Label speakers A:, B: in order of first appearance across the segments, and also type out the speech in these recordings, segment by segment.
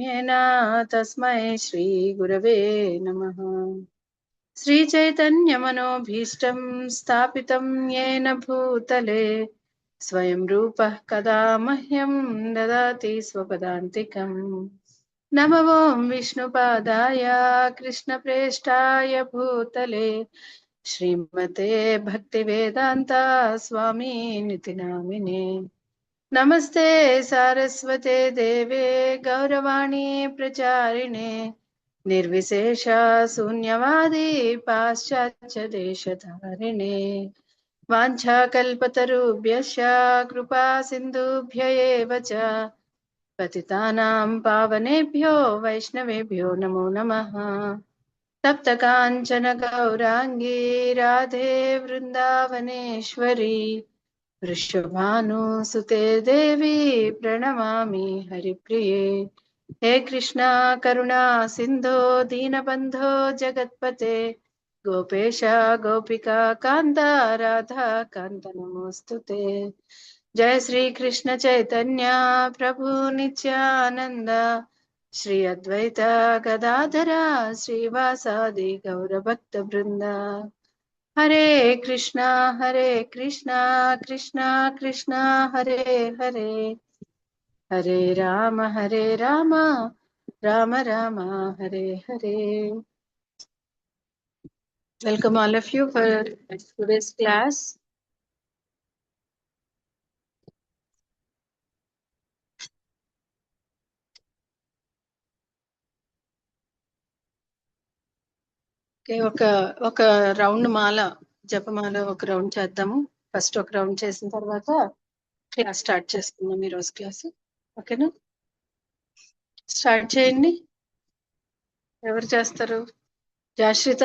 A: येन तस्मै श्री गुरवे नमः। श्रीचैतन्यमनोभीष्टं स्थापितं येन भूतले स्वयं रूपः कदा मह्यं ददाति स्वपदान्तिकम्। नमो विष्णुपादाय कृष्णप्रेष्ठाय भूतले श्रीमते भक्तिवेदान्ता स्वामिनिति नामिने। नमस्ते सारस्वते देवे गौरवाणी प्रचारिणे निर्विशेष शून्यवादी पाश्चात्य देशधारिणे वाञ्छाकल्पतरुभ्यश्च कृपा सिन्धुभ्य एव च पतितानां पावनेभ्यो वैष्णवेभ्यो नमो नमः। तप्त काञ्चन गौरांगी राधे वृन्दावनेश्वरी वृषभानुसुते देवी प्रणमामि हरिप्रिये। हे कृष्णा करुणा सिंधो दीनबंधो जगत्पते गोपेश गोपिका कांता राधा कांत नमोस्तुते। जय श्री कृष्ण चैतन्य प्रभु नित्यानंद श्री अद्वैत गदाधरा श्रीवासादि गौरभक्त वृंदा। हरे Krishna Krishna Krishna Hare Hare Hare Ram Ram Ram Hare Hare. Welcome all of you for today's class. Okay, ఒక రౌండ్ మాల జపమాల ఒక రౌండ్ చేద్దాము. ఫస్ట్ ఒక రౌండ్ చేసిన తర్వాత క్లాస్ స్టార్ట్ చేసుకుందాం. ఈ రోజు క్లాస్ ఓకేనా? స్టార్ట్ చేయండి. ఎవరు చేస్తారు? జాశ్రిత,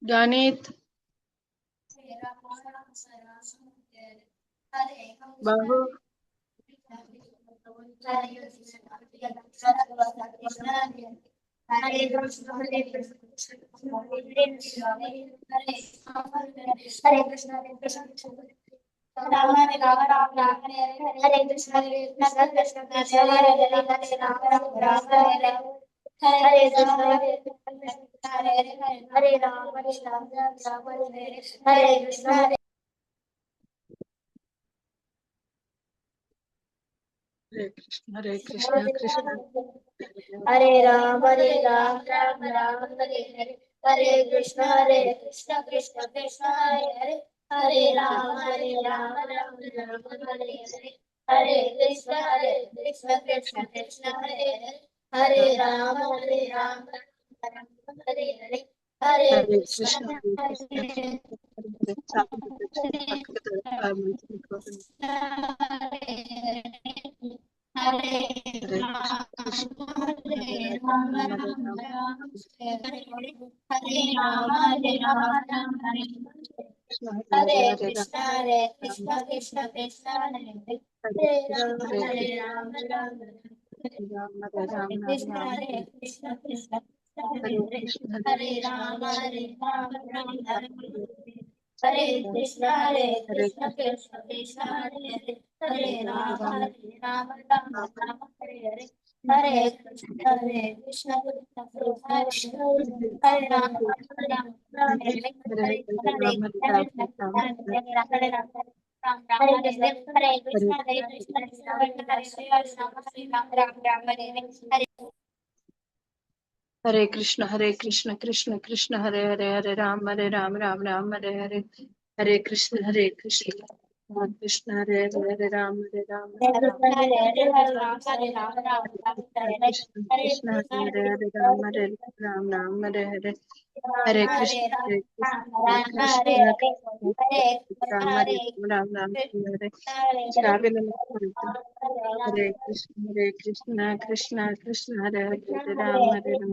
A: గానిత్, బాబు, హరే కృష్ణ కృష్ణ
B: हरे राम राम राम हरे हरे हरे कृष्ण कृष्ण कृष्ण हरे हरे हरे राम राम राम हरे हरे हरे कृष्ण कृष्ण कृष्ण हरे हरे हरे राम हरे हरे हरे कृष्ण हरे कृष्ण कृष्ण कृष्ण हरे राम कृष्ण कृष्ण हरे राम हरे कृष्ण कृष्ण कृष्ण हरे हरे राम राम हरे हरे हरे कृष्ण कृष्ण हरे राम
A: हरे कृष्ण कृष्ण कृष्ण हरे हरे हरे राम राम राम हरे हरे हरे कृष्ण कृष्ण हरे हरे राम कृष्ण हरे हरे राम राम हरे हरे हरे कृष्ण कृष्ण राम राम हरे हरे कृष्ण कृष्ण हरे हरे राम राम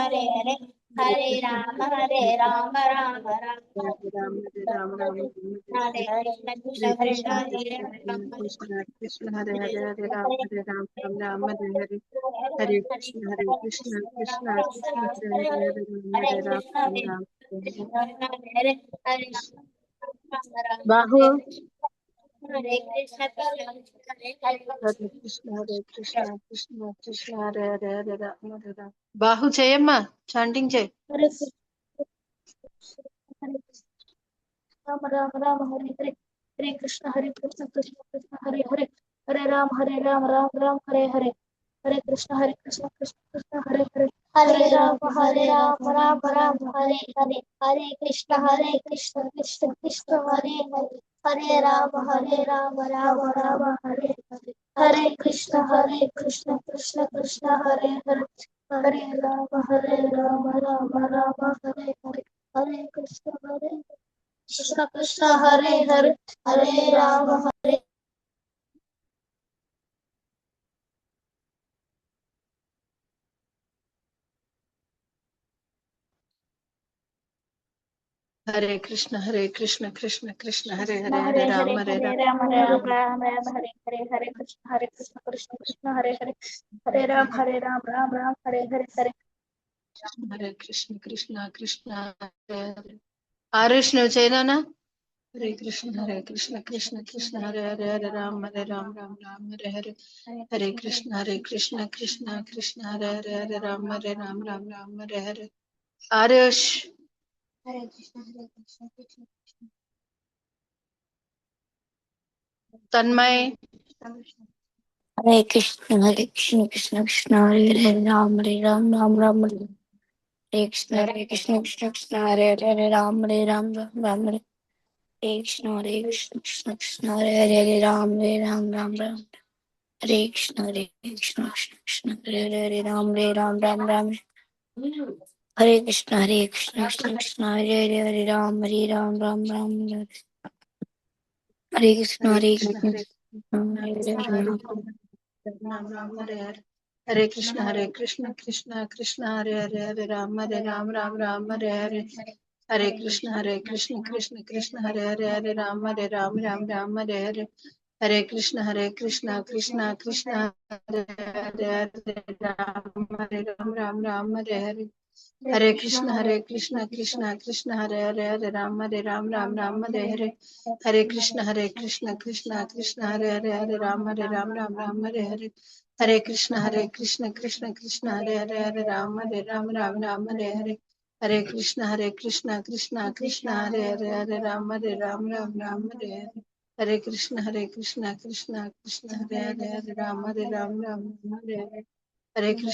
A: हरे हरे
B: हरे राम राम राम
A: राम राम राम
B: हरे कृष्ण कृष्ण
A: हरे
B: कृष्ण
A: कृष्ण
B: हरे
A: कृष्ण कृष्ण हरे हरे हरे राम राम हरे हरे हरे कृष्ण कृष्ण कृष्ण हरे हरे हरे राम राम हरे हरे
B: हरे हरे
A: बाहु
B: हरे कृष्ण
A: हरे कृष्ण कृष्ण कृष्ण हरे हरे हरे राम बाहु చేయమ్మా చాంటింగ్ చేయి
B: हरे राम राम राम हरे हरे हरे कृष्ण कृष्ण कृष्ण हरे हरे हरे राम राम राम हरे हरे हरे कृष्ण कृष्ण कृष्ण हरे हरे हरे राम राम हरे हरे हरे कृष्ण कृष्ण कृष्ण हरे हरे हरे राम राम हरे हरे हरे कृष्ण कृष्ण कृष्ण हरे हरे हरे राम राम हरे हरे हरे कृष्ण कृष्ण हरे हरे हरे राम हरे
A: हरे कृष्ण कृष्ण कृष्ण हरे हरे
B: हरे हरे
A: हरे
B: हरे
A: राम
B: राम हरे हरे हरे कृष्ण कृष्ण कृष्ण हरे हरे हरे राम राम हरे हरे हरे
A: हरे कृष्ण कृष्ण कृष्ण हरे हरे आरुष నువ్వు చేయనా हरे कृष्ण कृष्ण हरे राम राम हरे हरे हरे कृष्ण कृष्ण कृष्ण हरे राम हरे हरे आरुष
B: हरे कृष्ण कृष्ण
A: तन्मय
B: हरे कृष्ण कृष्ण कृष्ण हरे हरे राम हरे कृष्ण कृष्ण हरे हरे राम हरे कृष्ण कृष्ण हरे राम हरे कृष्ण कृष्ण हरे राम हरे कृष्ण कृष्ण हरे राम हरे
A: हरे
B: कृष्ण
A: कृष्ण
B: हरे
A: राम हरे हरे हरे कृष्ण कृष्ण कृष्ण हरे राम हरे हरे हरे कृष्ण कृष्ण हरे राम हरे हरे हरे कृष्ण कृष्ण हरे राम हरे हरे हरे कृष्ण कृष्ण हरे राम हरे हरे हरे कृष्ण कृष्ण हरे राम हरे हरे हरे कृष्ण कृष्ण हरे राम हरे हरे हरे कृष्ण कृष्ण हरे राम हरे हरे हरे कृष्ण कृष्ण हरे राम हरे हरे हरे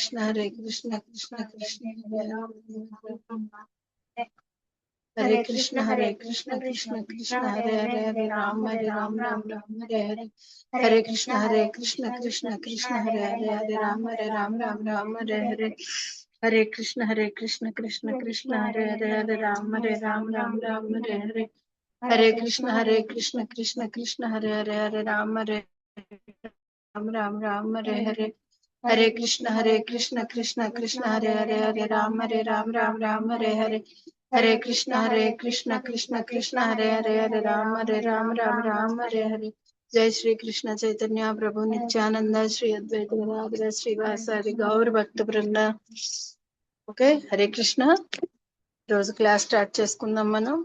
A: कृष्ण कृष्ण हरे कृष्ण कृष्ण हरे राम हरे हरे हरे कृष्ण कृष्ण हरे राम हरे हरे हरे कृष्ण कृष्ण हरे राम हरे हरे हरे कृष्ण कृष्ण हरे राम हरे हरे हरे कृष्ण कृष्ण हरे राम हरे हरे हरे कृष्ण कृष्ण हरे राम हरे हरे जय श्री कृष्ण चैतन्य प्रभु नित्यानंद श्री अद्वैत गदाधर श्रीवासादि गौर भक्त బృంద ఓకే హరే కృష్ణ రోజు క్లాస్ స్టార్ట్ చేసుకుందాం మనం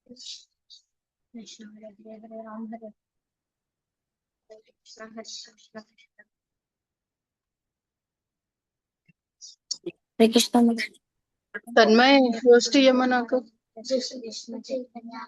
B: Krishna Hare Hare Hare Ram Hare Krishna Hare Krishna Hare Krishna
A: Tanmay post ఇయ్యమ్మా నాకు.
B: Krishna Chaitanya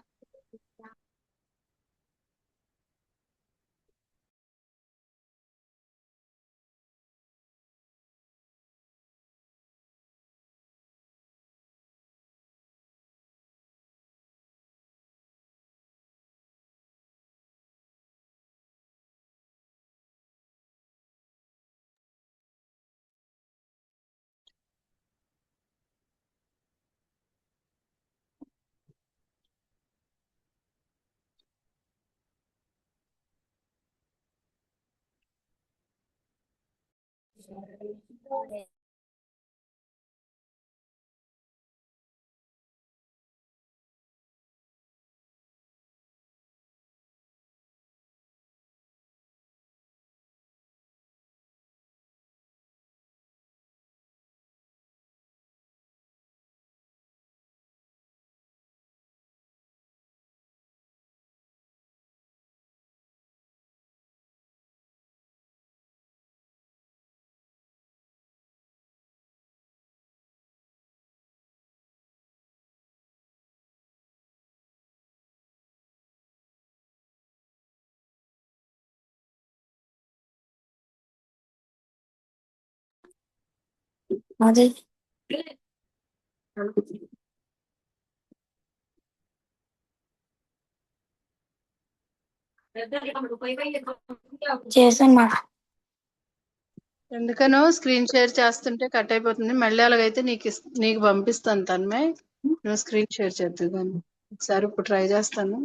B: Mother చేశాను మా
A: ఎందుకనో స్క్రీన్ షేర్ చేస్తుంటే కట్ అయిపోతుంది. మళ్ళీ అలాగైతే నీకు పంపిస్తాను తన్మయ్, నువ్వు స్క్రీన్ షేర్ చేద్దు కానీ. ఒకసారి ఇప్పుడు ట్రై చేస్తాను.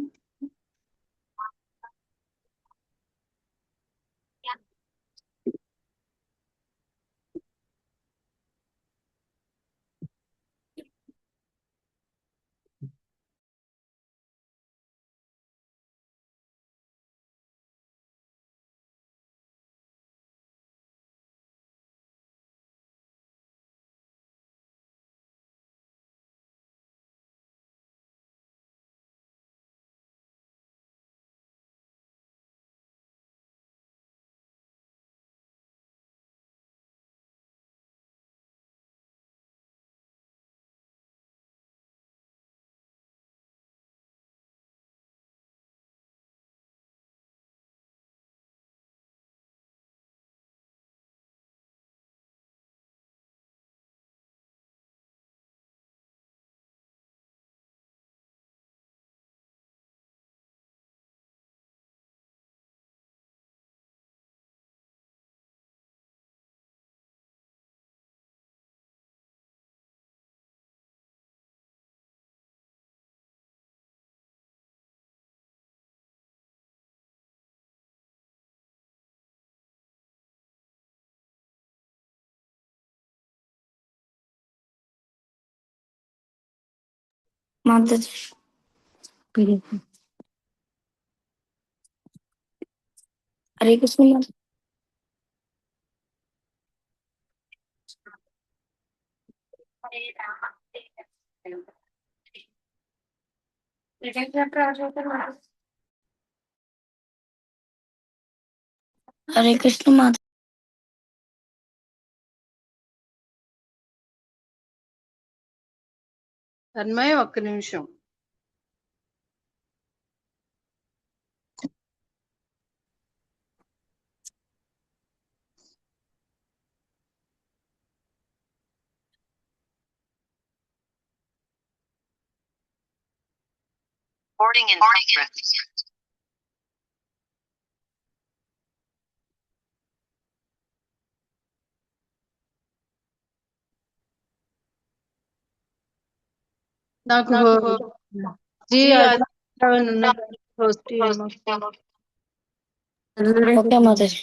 B: మద్దతు హరే కృష్ణ హరే కృష్ణ మాత
A: తన్మయ్ ఒక్క నిమిషం.
C: Recording in progress.
A: నాకు జీ ఆదిత్యరావన్ ఉన్న పోస్ట్ ఇయ్యమ్మా.
B: ఓకే మాతాజీ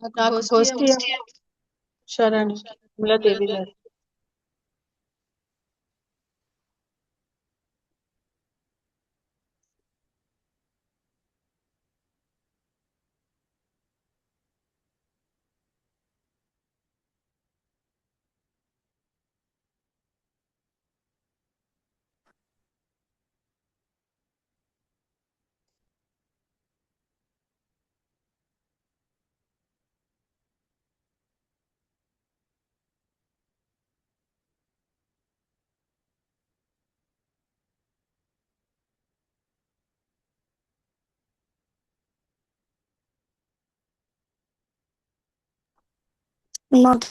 A: నాకు గోష్ఠి శరణ్ దేవి గారు.
B: Not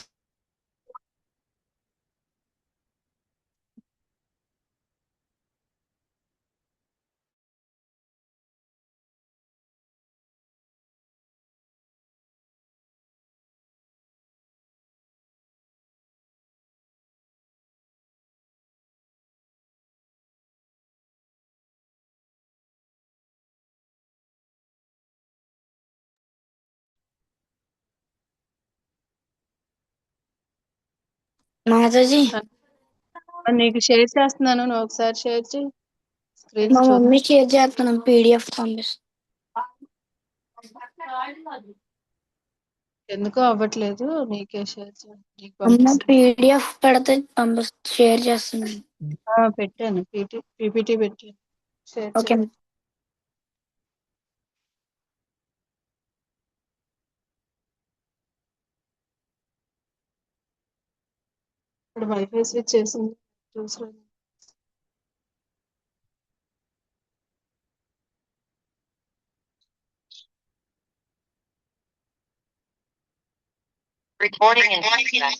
B: మాతాజీ
A: నీకు షేర్ చేస్తున్నాను, నువ్వు ఒకసారి షేర్ చేయి స్క్రీన్.
B: మా మమ్మీ షేర్ చేస్తున్నాం పీడిఎఫ్ పంపిస్తాను.
A: ఎందుకో అవ్వట్లేదు, నీకే షేర్ చేయి, నీకు
B: అమ్మ
A: పంపిస్తాను.
B: పీడిఎఫ్ పెడితే షేర్ చేస్తున్నాను.
A: పెట్టాను, పీపీటీ పెట్టాను, షేర్
B: ఓకే
A: చేయి. ఇప్పుడు వైఫై స్విచ్ చేసింది చూసాను.
C: Recording in progress.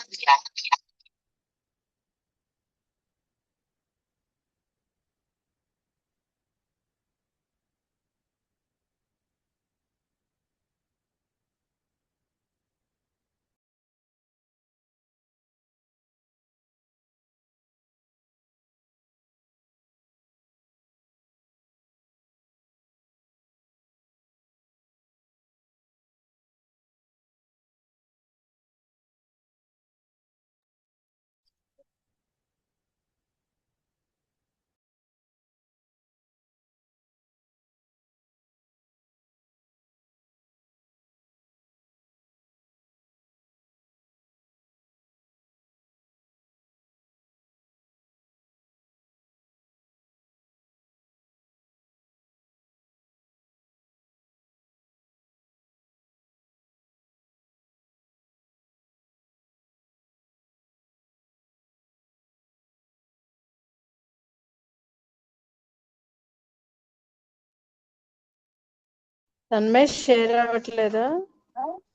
A: Tanmay share అవ్వట్లేదా?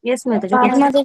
D: Yes, Mataji.
B: Mataji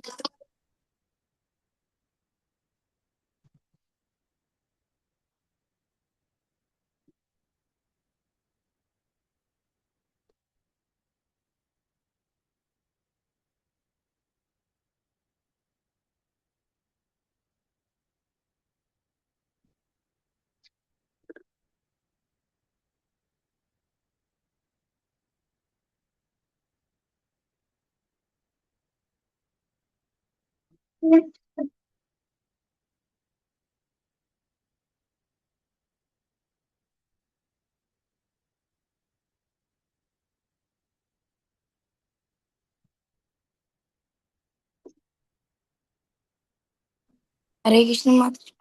B: Hare Krishna Mataji.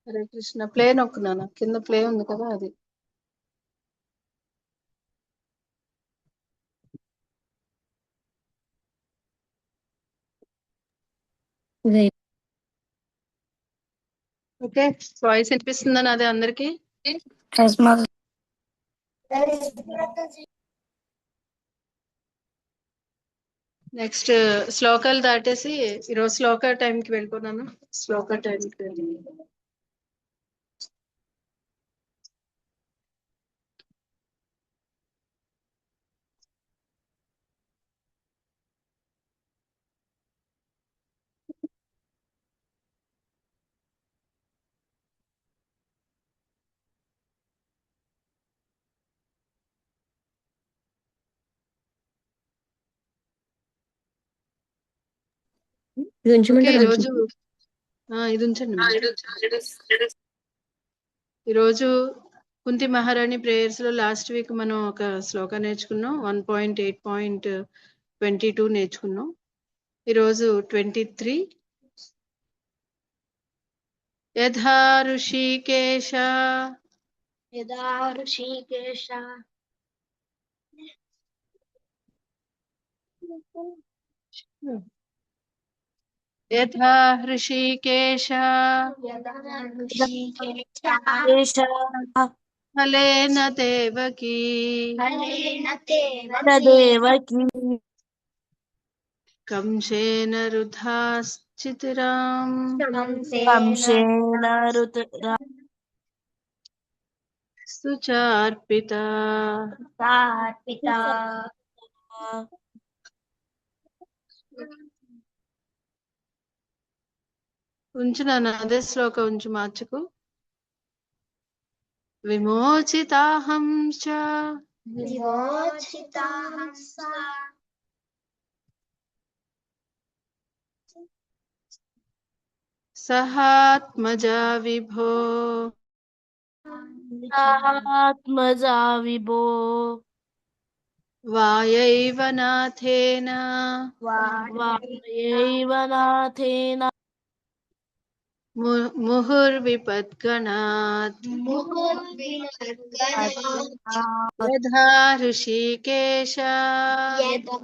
A: Hare Krishna. Play నొక్కున్నాను, కింద ప్లే ఉంది కదా అది. ఓకే, వాయిస్ వినిపిస్తుందని అది అందరికి.
B: ఎస్ మాతాజీ.
A: నెక్స్ట్ శ్లోకాలు దాటేసి ఈరోజు శ్లోక టైంకి వెళ్ళిపోతున్నాను. శ్లోక టైంకి
D: ఇది ఉంచమంటారా
A: ఈరోజు ఇది ఉంచండి. ఈరోజు కుంతి మహారాణి ప్రేయర్స్ లో లాస్ట్ వీక్ మనం ఒక శ్లోక నేర్చుకున్నాం. 1.8.22 నేర్చుకున్నాం. ఈరోజు 23. యథా ఋషికేశ
B: యదా ఋషికేశ
A: యథా ఋషికేశ
B: యదా ఋషికేశ
A: ఫలేన దేవకీ
B: ఫలేన దేవకీ
D: దేవకి
A: కంసేన రుధాశ్చితిరాం
D: కంసేన రుద్ర
A: సుచార్పిత.
B: సార్పిత
A: ఉంచునాను అదే శ్లోక ఉంచు మార్చుకు. విమోచితాహం చ
B: విమోచితాహం సా
A: సహాత్మజా విభో
D: ఆత్మజా విభో
A: వాయైవ నాథేన
D: వాయైవ నాథేన
A: ముహుర్విపద్గణాత్ యథా ఋషికేశ
B: యదా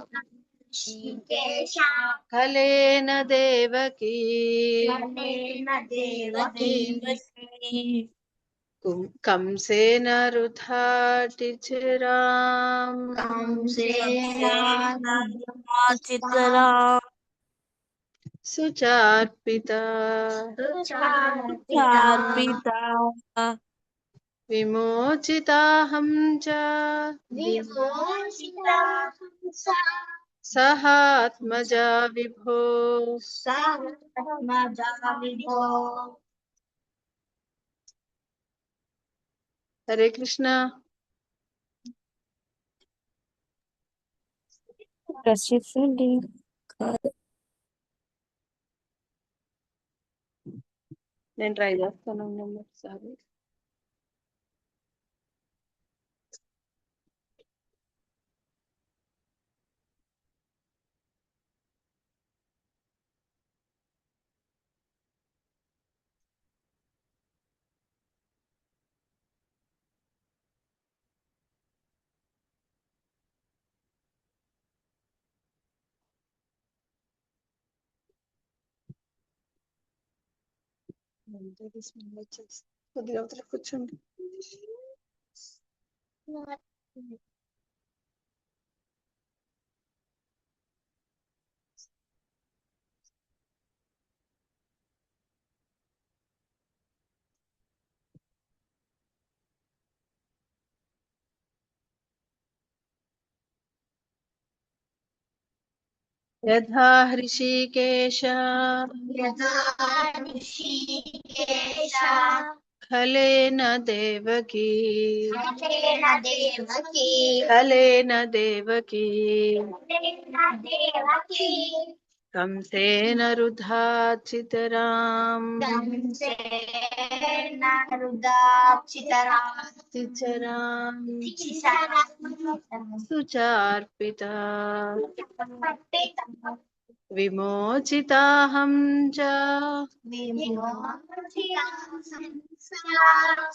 B: ఋషికేశ
A: ఫలేన దేవకీ
B: ఫలేన దేవకీ
A: కంసేన రుధాటిచిరాం
B: కంసేన
D: చిత్తరా
A: సుచార్పిత.
D: చార్పిత
A: విమోచితాహం చ
B: విమోచితాహం సా
A: సహాత్మజా విభో
B: సాత్మజా విభో.
A: హరే కృష్ణ.
D: ప్రెస్ చేయండి.
A: నేను ట్రై చేస్తాను ఒకసారి. కొద్దిగా అవతల కూర్చోండి. యథా హృషికేశ
B: యదా ఋషికేశ
A: ఫలేన దేవకీ
B: ఫలేన దేవకీ
A: ఫలేన దేవకీ
B: ఫలేన దేవకీ
A: కంసేన రుధాచితరాం
B: కంసేన రుదాచితరాం
A: చిచరాం సుచార్పిత. విమోచితాహం చ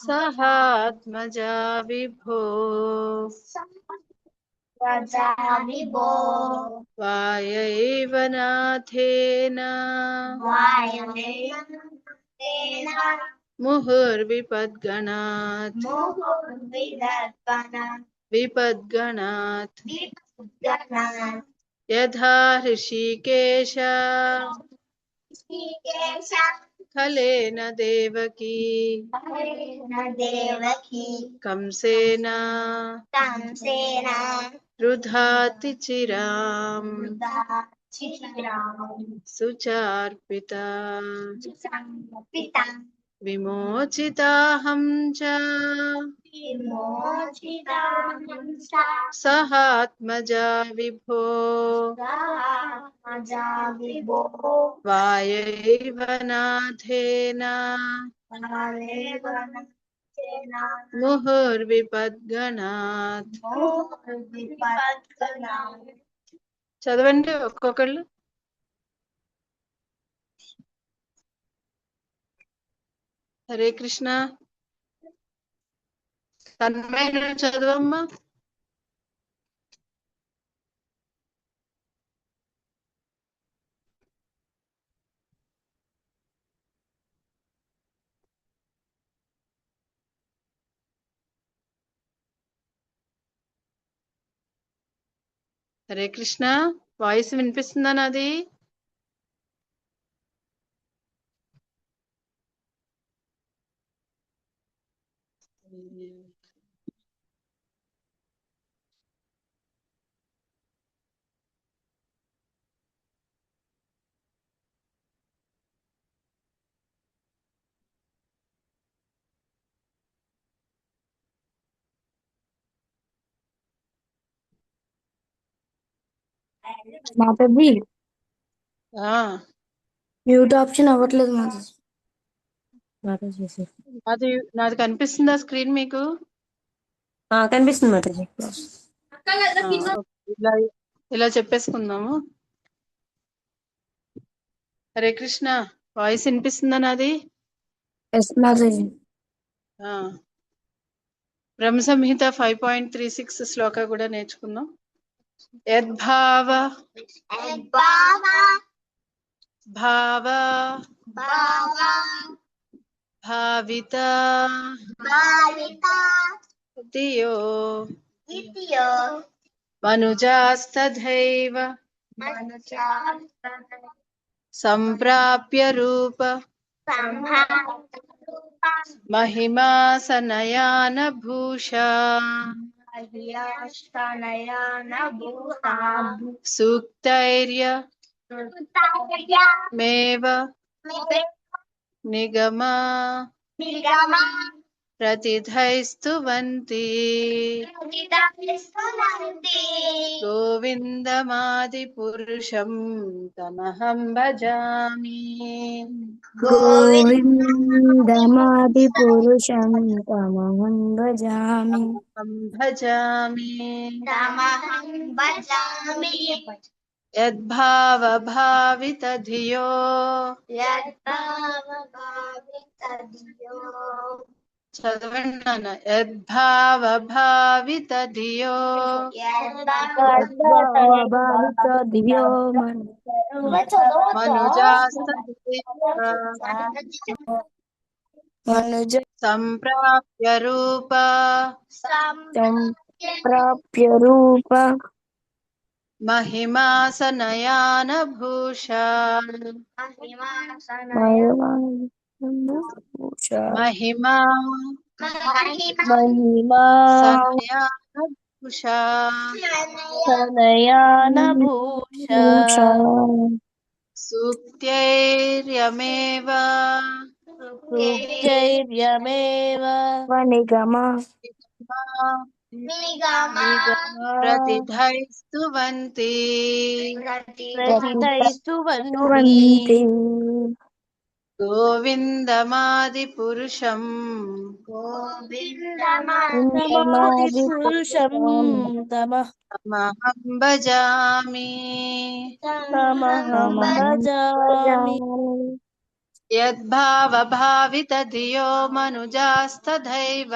A: సహాత్మజా విభో
B: విభో
A: వాయైవ నాథేన ముహుర్విపద్గణాత్ విపద్గణాత్ యథా హృషికేశ ఫలేన దేవకీ
B: దేవకీ
A: కంసేన
B: కంసేన
A: రుధాతిచిరాం
B: చిరాం
A: సుచార్పిత.
B: పితా
A: విమోచితాహం చ
B: विमोचितामंसा
A: सहात्मजा विभो
B: मजा विभो
A: वायैव नाथेन ముహుర్విపద్గణాత్. చదవండి ఒక్కొక్కళ్ళు. హరే కృష్ణ. తన్మయ చదవమ్మా. హరే కృష్ణ. వాయిస్ వినిపిస్తుందా నాది?
E: మాతాజీ
A: ఆ,
E: మ్యూట్ ఆప్షన్ అవ్వట్లేదు మాతాజీ.
A: నాది కనిపిస్తుందా స్క్రీన్ మీకు?
E: కనిపిస్తుంది మాతాజీ.
A: ఇలా ఇలా చెప్పేసుకుందాము. హరే కృష్ణ. వాయిస్ వినిపిస్తుందా నాది?
E: ఎస్ మాతాజీ.
A: బ్రహ్మ సంహిత 5.36 శ్లోక కూడా నేర్చుకుందాం. యద్భావ భావ భావిత ధియో మనుజాస్తథైవ సంప్రాప్య రూప మహిమా సనయాన భూషా సూక్తైర్య మేవ నిగమా ప్రతిధైస్తువంతి గోవిందమాది పురుషం తమహం భజామి.
E: గోవిందమాది పురుషం తమహం భజామి.
A: భజామి యద్భావ భావిత ధియో చదవండి నాన్న. యద్భావ భావిత ధియో
E: భావిత దివ్యో మనుజ
A: సంప్రాప్య రూప
E: ప్రాప్య రూప
A: మహిమా సనయాన భూషా మహిమా
D: మహిమా
A: సనయాన భూషా
D: తనయాన భూష
A: సూక్తైర్యమేవ
D: సూక్తైర్యమేవ
E: నిగమ
A: ప్రతిధైస్తువంతి
D: ప్రతిధైస్తువంతి
A: గోవిందమాది పురుషం
D: తమాది పురుషం
A: తమహం భజామి.
D: తమహం భజామి.
A: యద్భావ భావిత ధియో మనుజాస్తథైవ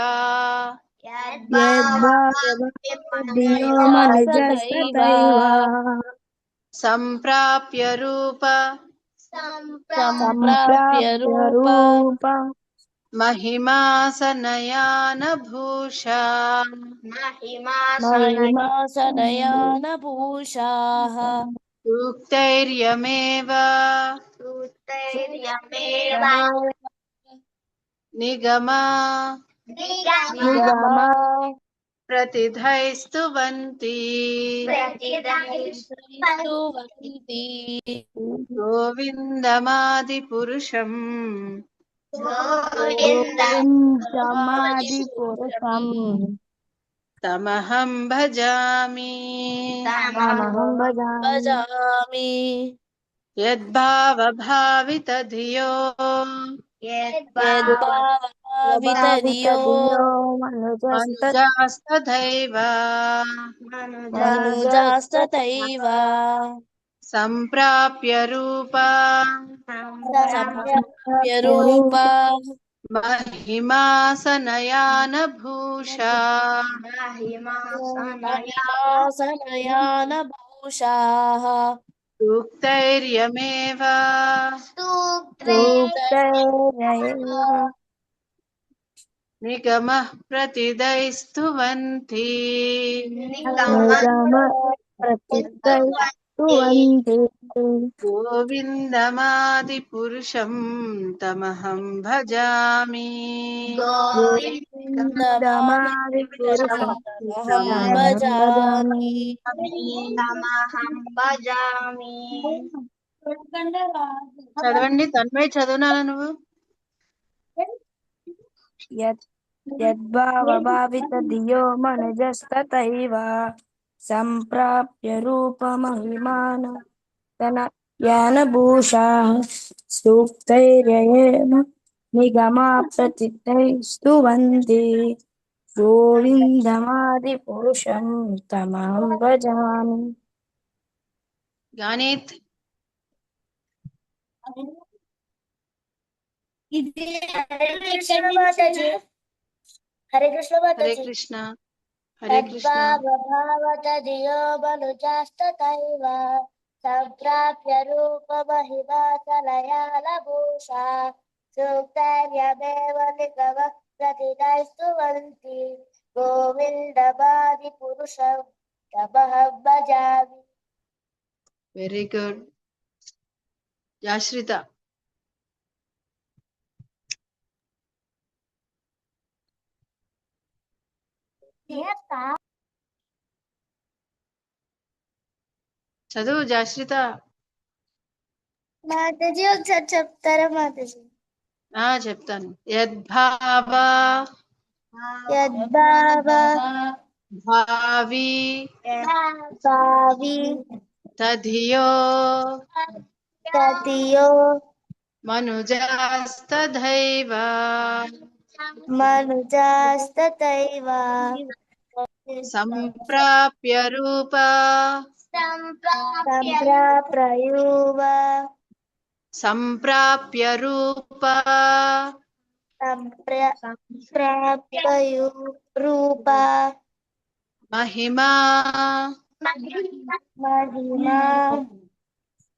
E: మనుజస్తథైవ
A: సంప్రాప్య రూప
D: సంప్రాప్య రూప
A: మహిమా సనయాన భూషా
D: మహిమాసనయాన భూషాః
A: సూక్తైర్యమేవ నిగమా
D: నిగమా
A: ప్రతిధైస్తువంతి
D: ప్రతిధైస్తువంతి
A: గోవిందమాది పురుషం
E: గోవిందమాదిపురుషం
A: తమహం భజామి
E: తమహం భజామి
D: భజామి
A: యద్భావభావితధియో
D: యద్భావితధియో
E: భావితధియో మనుజస్తత్
A: మనుజాస్తథైవ
D: మనుజాస్తతైవ
A: సంప్రాప్య రూపా
D: సంప్రాప్య రూప
A: మహిమా సనయాన భూషా
D: మహిమాసనయాన భూషాః
A: సూక్తైర్యమేవ
E: సూక్తైరేవ
A: నిగమః ప్రతిదైస్తువంతి
E: నిగమ ప్రతిష్టైస్తువంతి
A: గోవిందమాది పురుషం తమహం భజామి
E: గోవిందమాదిపురుషం
D: అహం భజామి
A: చదవండి తన్మయ్ చదువునాను నువ్వు
E: యద్భావభావితధియో మనుజస్తతైవ సంప్రాప్య రూపమహిమాన తన యానభూషా సూక్తైర్యేమ నిగమా ప్రతిష్టైస్తువంతి గోవిందమాదిపురుషం తమహం భజామి.
A: గానిత్
B: హరే కృష్ణ
A: హరే
B: మాతాజీ.
A: కృష్ణ హరే కృష్ణ
B: యద్భావభావతధియో మనుజాస్తతైవ సంప్రాప్య రూపమహిమా సలయాలభూషా సూక్తైర్యమేవ నిగమః ప్రతిదైస్తువంతి గోవిందమాది పురుషం తమహం భజామి.
A: వెరీ గుడ్ యాశ్రిత చదువు జాశ్రిత
B: మాతాజీ ఒకసారి చెప్తారా మాతాజీ?
A: చెప్తాను యద్భావ
B: యద్భావ
A: భావి
B: భావి
A: తధియో
B: తతియో
A: మనుజాస్తథైవ
B: మనుజాస్తతైవ
A: సంప్రాప్య రూప
B: సంప్రాప్రయూవ
A: సంప్రాప్య రూప
B: సంప్రాప్యయు రూప
A: మహిమా
B: మహిమా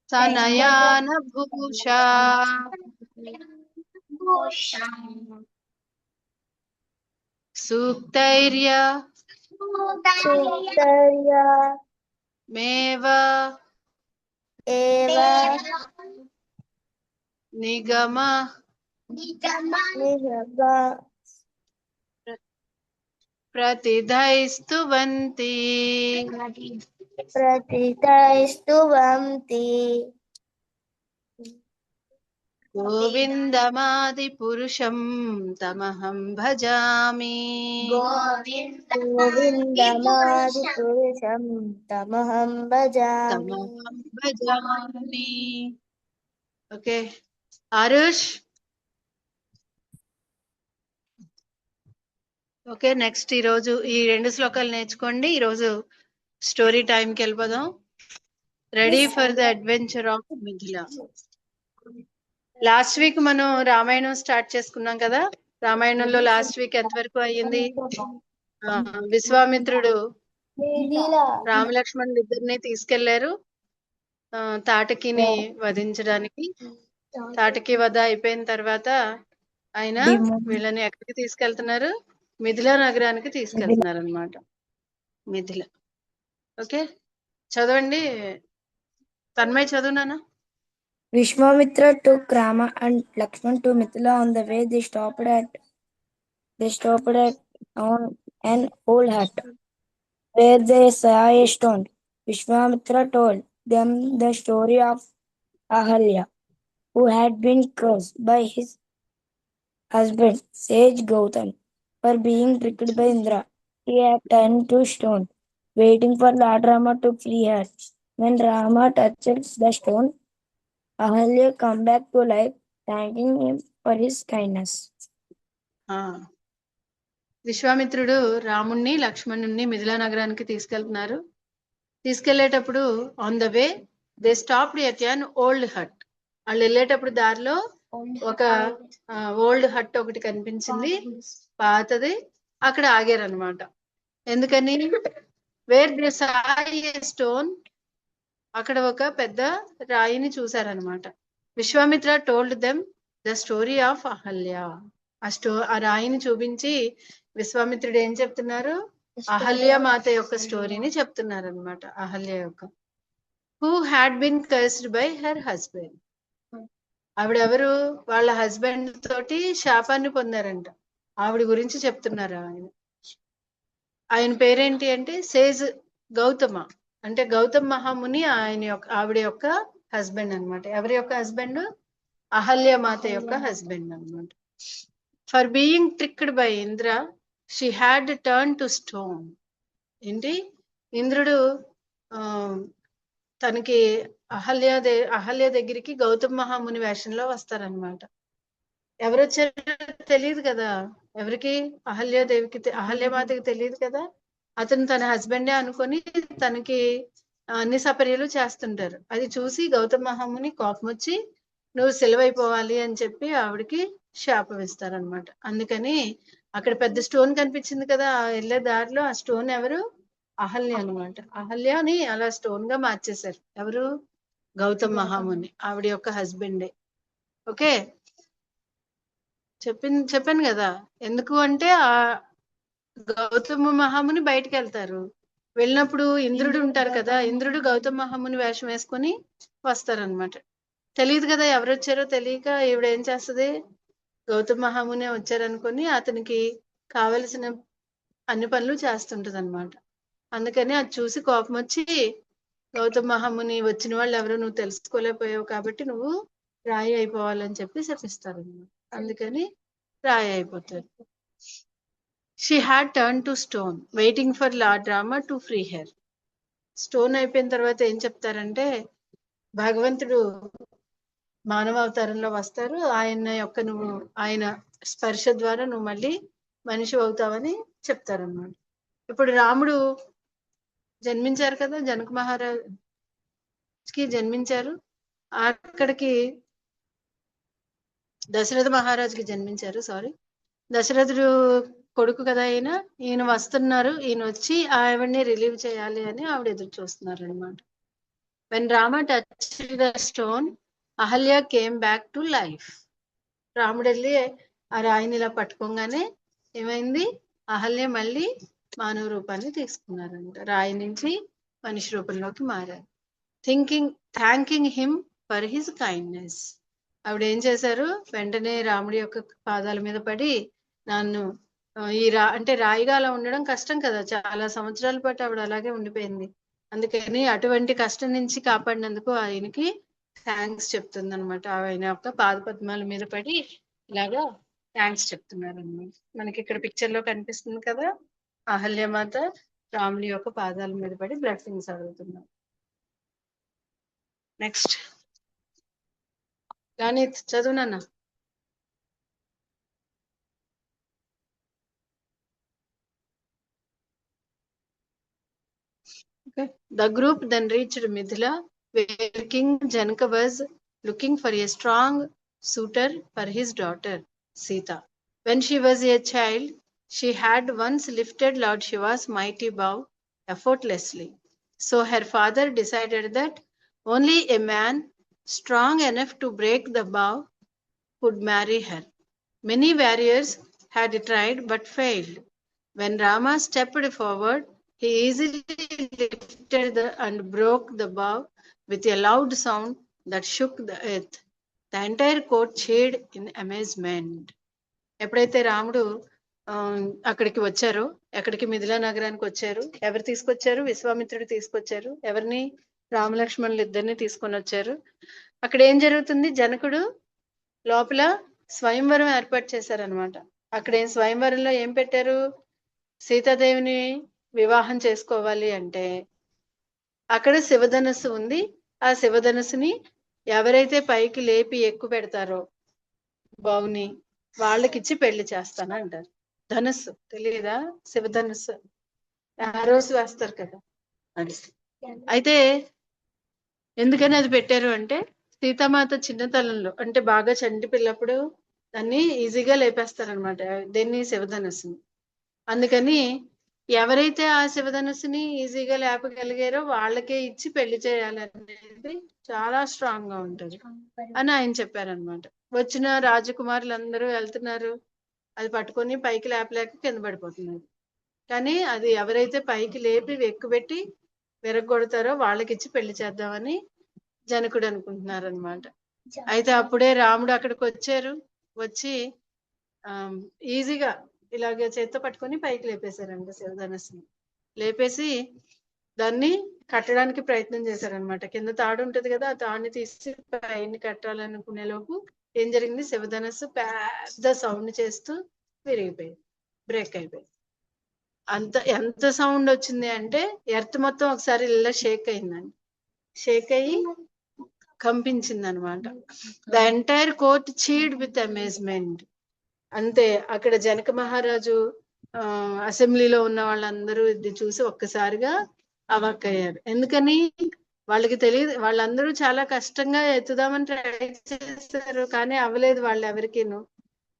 A: సనయాన భూషా సూక్తైర్య
B: సూక్తర్య
A: మేవ
B: ఏవ
A: నిగమ
B: నిగమ
A: ప్రతిదైస్తువంతి
B: ప్రతిదైస్తువంతి
A: గోవిందమాది పురుషం తమహం భజామి
B: గోవిందమాది పురుషం తమహం భజామి.
A: తమహం భజామి. ఓకే ఆరుష్ ఓకే నెక్స్ట్ ఈరోజు ఈ 2 శ్లోకాలు నేర్చుకోండి. ఈరోజు స్టోరీ టైంకి వెళ్ళిపోదాం. Ready for the adventure of Mithila. Last week మనం రామాయణం స్టార్ట్ చేసుకున్నాం కదా. రామాయణంలో లాస్ట్ వీక్ ఎంతవరకు అయ్యింది? విశ్వామిత్రుడు రామలక్ష్మణులు ఇద్దరిని తీసుకెళ్లారు తాటకిని వధించడానికి. తాటకి వధ అయిపోయిన తర్వాత ఆయన వీళ్ళని ఎక్కడికి తీసుకెళ్తున్నారు? మిథిలా నగరానికి తీసుకెళ్తున్నారు అన్నమాట. మిథిల. ఓకే చదవండి Tanmay చదువునానా.
E: Vishwamitra took Rama and Lakshman to Mithila. On the way, they stopped at on an old hut where they saw a stone. Vishwamitra told them the story of Ahalya, who had been cursed by his husband, sage Gautam, for being tricked by Indra. He had turned to stone, waiting for Lord Rama to free her. When Rama touched the stone, Ahalya came back to life, thanking him for his kindness.
A: విశ్వామిత్రుడు రాముణ్ణి లక్ష్మణుణ్ణి మిథిలా నగరానికి తీసుకెళ్లేటప్పుడు on the way they stopped at an old hut. వాళ్ళు వెళ్ళేటప్పుడు దారిలో ఒక old hot ఒకటి కనిపించింది, పాతది. అక్కడ ఆగారు అనమాట. ఎందుకని? Where they saw a stone, అక్కడ ఒక పెద్ద రాయిని చూసారనమాట. Vishwamitra told them the story of Ahalya. ఆ రాయిని చూపించి విశ్వామిత్రుడు ఏం చెప్తున్నారు? అహల్య మాత యొక్క స్టోరీని చెప్తున్నారు అనమాట. అహల్య యొక్క who had been cursed by her husband. ఆవిడెవరు? వాళ్ళ హస్బెండ్ తోటి శాపాన్ని పొందారంట. ఆవిడ గురించి చెప్తున్నారు. ఆయన పేరేంటి అంటే సేజ్ గౌతమ, అంటే గౌతమ్ మహాముని ఆవిడ యొక్క హస్బెండ్ అనమాట. ఎవరి యొక్క హస్బెండ్? అహల్య మాత యొక్క హస్బెండ్ అనమాట. For being tricked by Indra she had turn to stone. ఏంటి? ఇంద్రుడు తనకి అహల్య దగ్గరికి గౌతమ్ మహాముని వేషంలో వస్తారనమాట. ఎవరు వచ్చారో తెలియదు కదా ఎవరికి? అహల్య మాతకి తెలియదు కదా. అతను తన హస్బెండే అనుకొని తనకి అన్ని సపర్యలు చేస్తుంటారు. అది చూసి గౌతమ్ మహాముని కోపం వచ్చి నువ్వు సెలవైపోవాలి అని చెప్పి ఆవిడకి శాపం ఇస్తారనమాట. అందుకని అక్కడ పెద్ద స్టోన్ కనిపించింది కదా వెళ్ళే దారిలో, ఆ స్టోన్ ఎవరు? అహల్య అనమాట. అహల్యని అలా స్టోన్ గా మార్చేశారు. ఎవరు? గౌతమ్ మహాముని, ఆవిడ యొక్క హస్బెండే. ఓకే, చెప్పాను కదా. ఎందుకు అంటే ఆ గౌతమ మహాముని బయటకు వెళ్తారు. వెళ్ళినప్పుడు ఇంద్రుడు ఉంటారు కదా, ఇంద్రుడు గౌతమ మహాముని వేషం వేసుకొని వస్తారనమాట. తెలియదు కదా ఎవరు వచ్చారో తెలియక ఈవిడ ఏం చేస్తుంది? గౌతమ మహాముని వచ్చారనుకొని అతనికి కావలసిన అన్ని పనులు చేస్తుంటది అనమాట. అందుకని అది చూసి కోపం వచ్చి గౌతమ మహాముని వచ్చిన వాళ్ళు ఎవరో నువ్వు తెలుసుకోలేకపోయావు కాబట్టి నువ్వు రాయి అయిపోవాలని చెప్పి శపిస్తారు అనమాట. అందుకని రాయి అయిపోతారు. She had turn to stone waiting for Lord Rama to free her. Stone అయిపోయిన తర్వాత ఏం చెప్తారంటే భగవంతుడు మానవ అవతారంలో వస్తారు. ఆయన స్పర్శ ద్వారా నువ్వు మళ్ళీ మనిషి అవుతావని చెప్తారన్నమాట. ఇప్పుడు రాముడు జన్మించారు కదా, జనక మహారాజ్కి జన్మించారు. అక్కడికి దశరథ మహారాజుకి జన్మించారు. దశరథుడు కొడుకు కదా ఈయన వస్తున్నారు. ఈయన వచ్చి ఆవిడ్ని రిలీవ్ చేయాలి అని ఆవిడ ఎదురు చూస్తున్నారు అనమాట. When Rama touched the stone Ahalya came back to life. రాముడు వెళ్ళి ఆ రాయిని ఇలా పట్టుకోగానే ఏమైంది? అహల్య మళ్ళీ మానవ రూపాన్ని తీసుకున్నారంట. రాయి నుంచి మనిషి రూపంలోకి మారారు. Thanking him for his kindness. ఆవిడ ఏం చేశారు? వెంటనే రాముడి యొక్క పాదాల మీద పడి నన్ను అంటే రాయిగా అలా ఉండడం కష్టం కదా, చాలా సంవత్సరాల పాటు ఆవిడ అలాగే ఉండిపోయింది. అందుకని అటువంటి కష్టం నుంచి కాపాడినందుకు ఆయనకి థ్యాంక్స్ చెప్తుంది అనమాట. ఆయన యొక్క పాదపద్మాల మీద పడి ఇలాగా థ్యాంక్స్ చెప్తున్నారు అనమాట. మనకి ఇక్కడ పిక్చర్ లో కనిపిస్తుంది కదా, అహల్యమాత రాముడి యొక్క పాదాల మీద పడి బ్లెస్సింగ్స్ అడుగుతున్నారు. నెక్స్ట్ గానిత్ చదువు నాన్న. Okay. The group then reached Mithila, where King Janaka was looking for a strong suitor for his daughter Sita. When she was a child, she had once lifted Lord Shiva's mighty bow effortlessly. So her father decided that only a man strong enough to break the bow could marry her. Many warriors had tried but failed. When Rama stepped forward, he easily lifted and broke the bow with a loud sound that shook the earth. The entire court cheered in amazement. ఎప్పుడైతే రాముడు అక్కడికి వచ్చారో, ఎక్కడికి మిథిలా నగరానికి వచ్చారు, ఎవరు తీసుకొచ్చారు? విశ్వామిత్రుడు తీసుకొచ్చారు. ఎవరిని? రామలక్ష్మణులు ఇద్దరిని తీసుకొని వచ్చారు. అక్కడ ఏం జరుగుతుంది? జనకుడు లోపల స్వయంవరం ఏర్పాటు చేశారనమాట. అక్కడ స్వయంవరంలో ఏం పెట్టారు? సీతాదేవిని వివాహం చేసుకోవాలి అంటే అక్కడ శివధనుస్సు ఉంది. ఆ శివధనుస్సుని ఎవరైతే పైకి లేపి ఎక్కువ పెడతారో బావుని వాళ్ళకిచ్చి పెళ్లి చేస్తాను అంటారు. ధనుస్సు తెలియదా? శివధనుస్సు ఆరోస్ వేస్తారు కదా అది. అయితే ఎందుకని అది పెట్టారు అంటే సీతామాత చిన్నతనంలో అంటే బాగా చంటి పిల్లప్పుడు దాన్ని ఈజీగా లేపేస్తారనమాట. దీన్ని శివధనుస్సుని. అందుకని ఎవరైతే ఆ శివధనుస్సుని ఈజీగా లేపగలిగారో వాళ్ళకే ఇచ్చి పెళ్లి చేయాలనేది చాలా స్ట్రాంగ్ గా ఉంటది అని ఆయన చెప్పారనమాట. వచ్చిన రాజకుమారులందరూ వెళ్తున్నారు, అది పట్టుకొని పైకి లేపలేక కింద పడిపోతున్నారు. కానీ అది ఎవరైతే పైకి లేపి ఎక్కుపెట్టి విరగొడతారో వాళ్ళకి ఇచ్చి పెళ్లి చేద్దామని జనకుడు అనుకుంటున్నారు అనమాట. అయితే అప్పుడే రాముడు అక్కడికి వచ్చారు. వచ్చి ఈజీగా ఇలాగ చేత్తో పట్టుకొని పైకి లేపేశారంట శివధనుస్సుని. లేపేసి దాన్ని కట్టడానికి ప్రయత్నం చేశారనమాట. కింద తాడు ఉంటది కదా, ఆ తాడుని తీసి పైన కట్టాలనుకునే లోపు ఏం జరిగింది? శివధనుస్సు పెద్ద సౌండ్ చేస్తూ విరిగిపోయింది, బ్రేక్ అయిపోయింది. ఎంత సౌండ్ వచ్చింది అంటే ఎర్త్ మొత్తం ఒకసారి ఇలా షేక్ అయిందండి. షేక్ అయ్యి కంపించింది అనమాట. The entire court cheered with amazement. అంతే, అక్కడ జనక మహారాజు అసెంబ్లీలో ఉన్న వాళ్ళందరూ ఇది చూసి ఒక్కసారిగా అవాక్కయ్యారు. ఎందుకని? వాళ్ళకి తెలియదు. వాళ్ళందరూ చాలా కష్టంగా ఎత్తుదామని ట్రై చేస్తారు, కానీ అవ్వలేదు వాళ్ళు ఎవరికీను.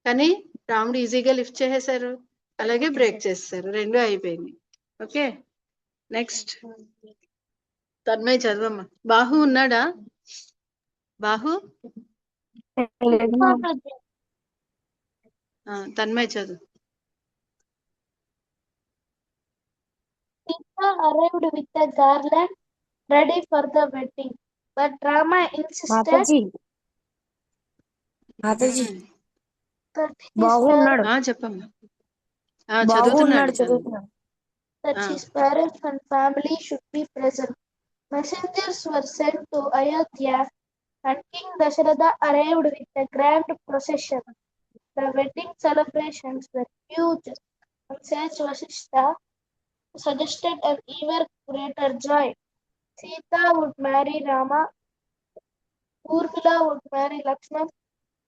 A: కానీ రాముడు ఈజీగా లిఫ్ట్ చేసేసారు, అలాగే బ్రేక్ చేస్తారు, రెండు అయిపోయింది. ఓకే, నెక్స్ట్ తన్మయ్ చదవమ్మా. బాహు ఉన్నాడా? బాహు తన్మయ్ చదువు.
B: Sita arrived with a garland ready for the wedding, but Rama insisted
E: Mataji
B: that his
E: బాగున్నాడు.
A: చెప్పమ్మా.
E: బాగున్నాడు,
A: చదువుతున్నాడు.
E: చదువుతున్నాడు.
B: his parents and family should be present. Messengers were sent to Ayodhya, and King Dasharatha arrived with a grand procession. The wedding celebrations were huge, and Sage Vasishtha suggested an even greater joy. Sita would marry Rama, Urmila would marry Lakshman,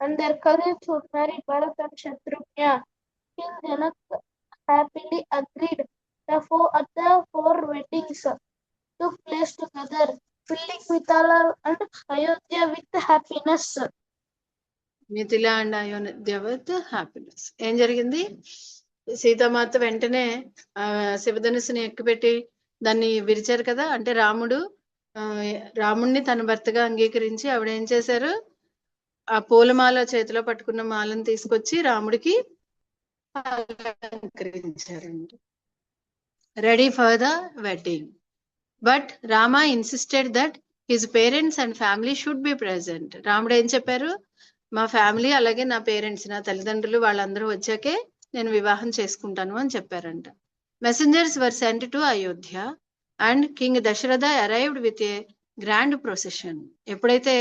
B: and their cousins would marry Bharat and Shatrugna. King Janak happily agreed. The four weddings took place together, filling Mithila and Ayodhya with happiness.
A: Mithila and Ayodhya with happiness. ఏం జరిగింది? సీతామాత వెంటనే శివధనుస్సుని ఎక్కుపెట్టి దాన్ని విరిచారు కదా. అంటే రాముడిని తన భర్తగా అంగీకరించి ఆవిడ ఏం చేశారు? ఆ పూలమాల చేతిలో పట్టుకున్న మాలను తీసుకొచ్చి రాముడికి అలంకరించారండి, ready for the wedding. But Rama insisted that his parents and family should be present. రాముడు ఏం చెప్పారు? మా ఫ్యామిలీ అలాగే నా పేరెంట్స్, నా తల్లిదండ్రులు వాళ్ళందరూ వచ్చాకే నేను వివాహం చేసుకుంటాను అని చెప్పారంట. Messengers were sent to Ayodhya and King Dasharatha arrived with a grand procession. ఎప్పుడైతే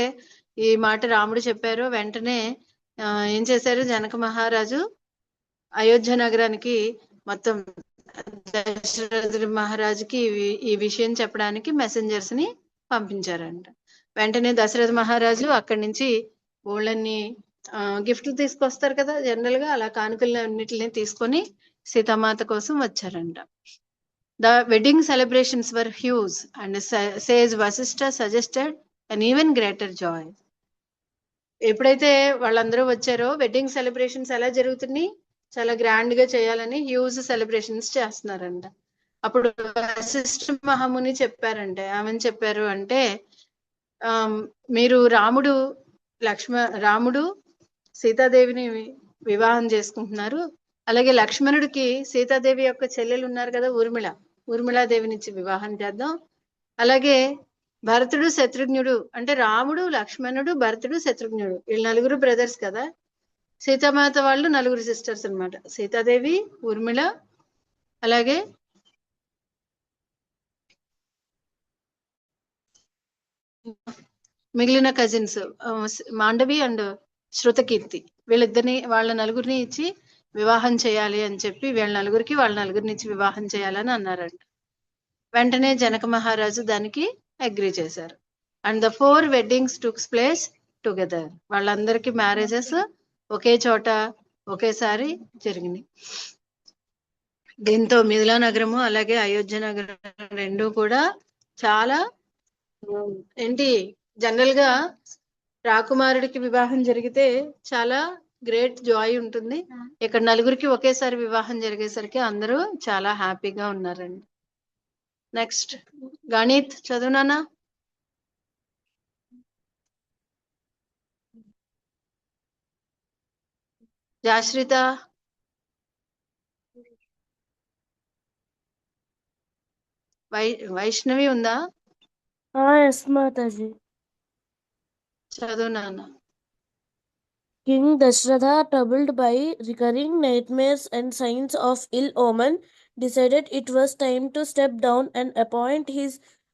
A: ఈ మాట రాముడు చెప్పారో వెంటనే ఏం చేశారు? జనక మహారాజు అయోధ్య నగరానికి మొత్తం దశరథ మహారాజుకి ఈ విషయం చెప్పడానికి మెసెంజర్స్ ని పంపించారంట. వెంటనే దశరథ మహారాజు అక్కడి నుంచి ఊళ్ళన్ని గిఫ్ట్లు తీసుకొస్తారు కదా జనరల్ గా, అలా కానుకలు అన్నిటిని తీసుకొని సీతామాత కోసం వచ్చారంట. The wedding celebrations were huge and sage Vashishtha suggested an even greater joy. ఎప్పుడైతే వాళ్ళందరూ వచ్చారో వెడ్డింగ్ సెలబ్రేషన్స్ ఎలా జరుగుతున్నాయి? చాలా గ్రాండ్ గా చేయాలని హ్యూజ్ సెలబ్రేషన్స్ చేస్తున్నారంట. అప్పుడు వశిష్ఠ మహాముని చెప్పారంటే, ఆమెను చెప్పారు అంటే మీరు రాముడు సీతాదేవిని వివాహం చేసుకుంటున్నారు, అలాగే లక్ష్మణుడికి సీతాదేవి యొక్క చెల్లెలు ఉన్నారు కదా ఊర్మిళాదేవినిచ్చి వివాహం చేద్దాం. అలాగే భరతుడు శత్రుఘ్నుడు, అంటే రాముడు లక్ష్మణుడు భరతుడు శత్రుఘ్నుడు వీళ్ళు నలుగురు బ్రదర్స్ కదా. సీతామాత వాళ్ళు నలుగురు సిస్టర్స్ అన్నమాట. సీతాదేవి, ఊర్మిళ, అలాగే మిగిలిన కజిన్స్ మాండవి అండ్ శృతకీర్తి. వాళ్ళ నలుగురిని ఇచ్చి వివాహం చేయాలి అని చెప్పి వాళ్ళ నలుగురిని ఇచ్చి వివాహం చేయాలని అన్నారంట. వెంటనే జనక మహారాజు దానికి అగ్రీ చేశారు. And the 4 weddings took place together. వాళ్ళందరికీ మ్యారేజెస్ ఒకే చోట ఒకేసారి జరిగినాయి. దీంతో మిథిలా నగరము అలాగే అయోధ్య నగరం రెండు కూడా చాలా జనరల్ గా రాకుమారుడికి వివాహం జరిగితే చాలా గ్రేట్ జాయ్ ఉంటుంది. ఇక్కడ నలుగురికి ఒకేసారి వివాహం జరిగేసరికి అందరూ చాలా హ్యాపీగా ఉన్నారండి. నెక్స్ట్ గణిత్ చదువునానా. జాశ్రిత, వైష్ణవి ఉందా?
D: Yes, Mataji.
A: చదువునానా.
D: King Dashratha, troubled by recurring nightmares and signs of ill omen, decided it was time to step down and appoint his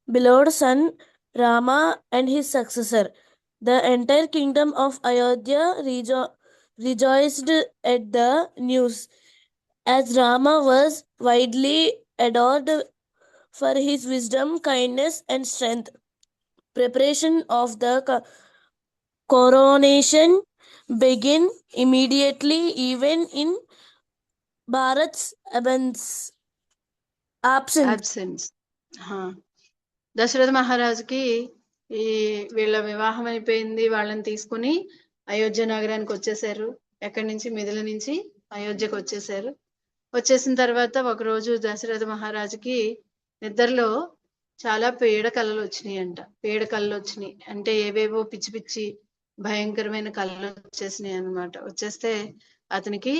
D: beloved son Rama and his successor. The entire kingdom of Ayodhya rejoiced at the news, as Rama was widely adored for his wisdom, kindness, and strength. Preparation of the coronation began immediately, even in Bharat's absence.
A: Dasharatha మహారాజుకి ఈ వీళ్ళ వివాహం అయిపోయింది. వాళ్ళని తీసుకుని అయోధ్య నగరానికి వచ్చేసారు. ఎక్కడి నుంచి? మిథిల నుంచి అయోధ్యకు వచ్చేసారు. వచ్చేసిన తర్వాత ఒకరోజు దశరథ మహారాజుకి నిద్రలో చాలా పీడ కళలు వచ్చినాయి అంటే ఏవేవో పిచ్చి పిచ్చి భయంకరమైన కళలు వచ్చేసినాయి అన్నమాట. వచ్చేస్తే అతనికి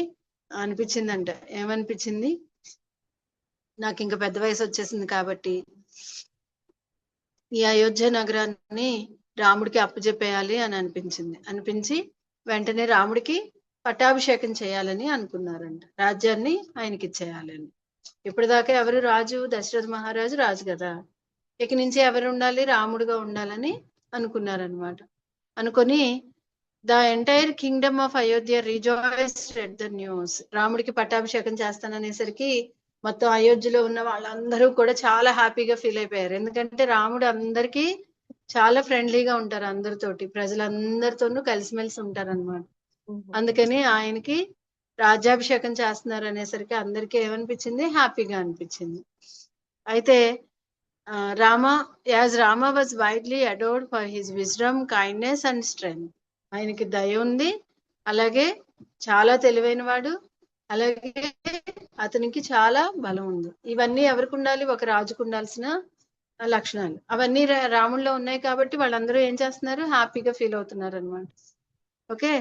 A: అనిపించిందంట. ఏమనిపించింది? నాకు ఇంకా పెద్ద వయసు వచ్చేసింది కాబట్టి ఈ అయోధ్య నగరాన్ని రాముడికి అప్పచెప్పేయాలి అని అనిపించి వెంటనే రాముడికి పట్టాభిషేకం చేయాలని అనుకున్నారంట. రాజ్యాన్ని ఆయనకి ఇచ్చేయాలని. ఇప్పటిదాకా ఎవరు రాజు? దశరథ మహారాజు రాజు కదా. ఇక నుంచి ఎవరు ఉండాలి? రాముడుగా ఉండాలని అనుకున్నారనమాట. అనుకొని the entire Kingdom of Ayodhya rejoiced at the news. రాముడికి పట్టాభిషేకం చేస్తాననేసరికి మొత్తం అయోధ్యలో ఉన్న వాళ్ళందరూ కూడా చాలా హ్యాపీగా ఫీల్ అయిపోయారు. ఎందుకంటే రాముడు అందరికీ చాలా ఫ్రెండ్లీగా ఉంటారు, అందరితోటి, ప్రజలందరితోనూ కలిసిమెలిసి ఉంటారు అనమాట. అందుకని ఆయనకి రాజ్యాభిషేకం చేస్తున్నారు అనేసరికి అందరికీ ఏమనిపించింది? హ్యాపీగా అనిపించింది. అయితే Rama was widely adored for his wisdom, kindness and strength. ఆయనకి దయ ఉంది, అలాగే చాలా తెలివైన వాడు, అలాగే అతనికి చాలా బలం ఉంది. ఇవన్నీ ఎవరికి ఉండాలి? ఒక రాజుకు ఉండాల్సిన లక్షణాలు. అవన్నీ రాముల్లో ఉన్నాయి కాబట్టి వాళ్ళందరూ ఏం చేస్తున్నారు? హ్యాపీగా ఫీల్ అవుతున్నారు అనమాట. Okay.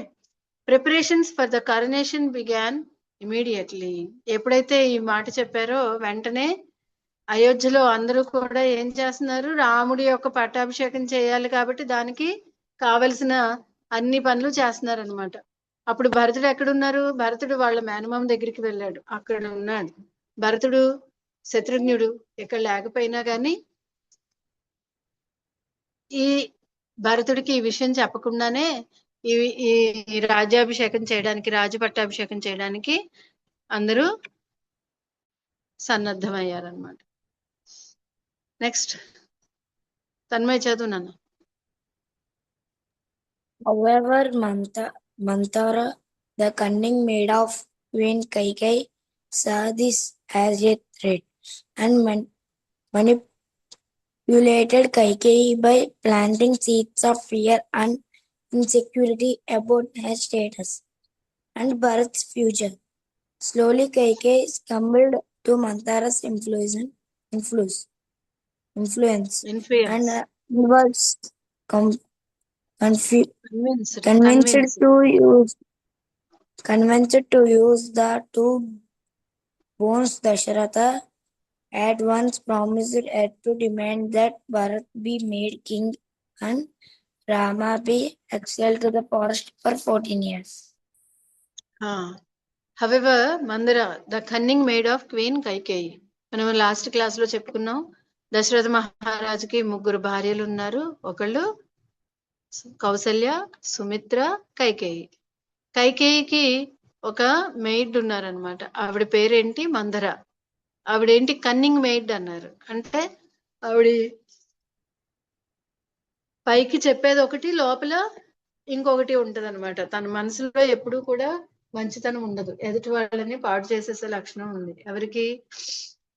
A: Preparations for the coronation began immediately. ఎప్పుడైతే ఈ మాట చెప్పారో వెంటనే అయోధ్యలో అందరూ కూడా ఏం చేస్తున్నారు? రాముడి యొక్క పట్టాభిషేకం చేయాలి కాబట్టి దానికి కావలసిన అన్ని పనులు చేస్తున్నారు అనమాట. అప్పుడు భరతుడు ఎక్కడున్నారు? భరతుడు వాళ్ళ మేనమామ దగ్గరికి వెళ్ళాడు, అక్కడ ఉన్నాడు. భరతుడు శత్రుఘ్నుడు ఇక్కడ లేకపోయినా కానీ ఈ భరతుడికి ఈ విషయం చెప్పకుండానే ఈ రాజ్యాభిషేకం చేయడానికి, రాజు పట్టాభిషేకం చేయడానికి అందరూ సన్నద్ధమయ్యారనమాట. నెక్స్ట్ తన్మయ్ చదువు నాన్న.
E: However, Manthara, the cunning maid of Queen Kaikeyi, saw this as a threat and manipulated Kaikeyi by planting seeds of fear and insecurity about her status and Bharat's future. Slowly, Kaikeyi succumbed to Manthara's influence and was convinced to use the 2 boons Dasharatha at once promised her to demand that Bharat be made king and Rama be exiled to the forest for 14 years.
A: However, Mandara, the cunning maid of Queen Kaikeyi. మనం last class లో చెప్పుకున్నాం. దశరథ మహారాజుకి 3 భార్యలు ఉన్నారు. ఒకళ్ళు కౌసల్య, సుమిత్ర, కైకేయి. కైకేయికి ఒక maid ఉన్నారనమాట. ఆవిడ పేరేంటి? మందర. ఆవిడేంటి? కన్నింగ్ మెయిడ్ అన్నారు. అంటే ఆవిడ పైకి చెప్పేది ఒకటి, లోపల ఇంకొకటి ఉంటది అనమాట. తన మనసులో ఎప్పుడూ కూడా మంచితనం ఉండదు, ఎదుటి వాళ్ళని పాడు చేసేసే లక్షణం ఉంది ఎవరికి?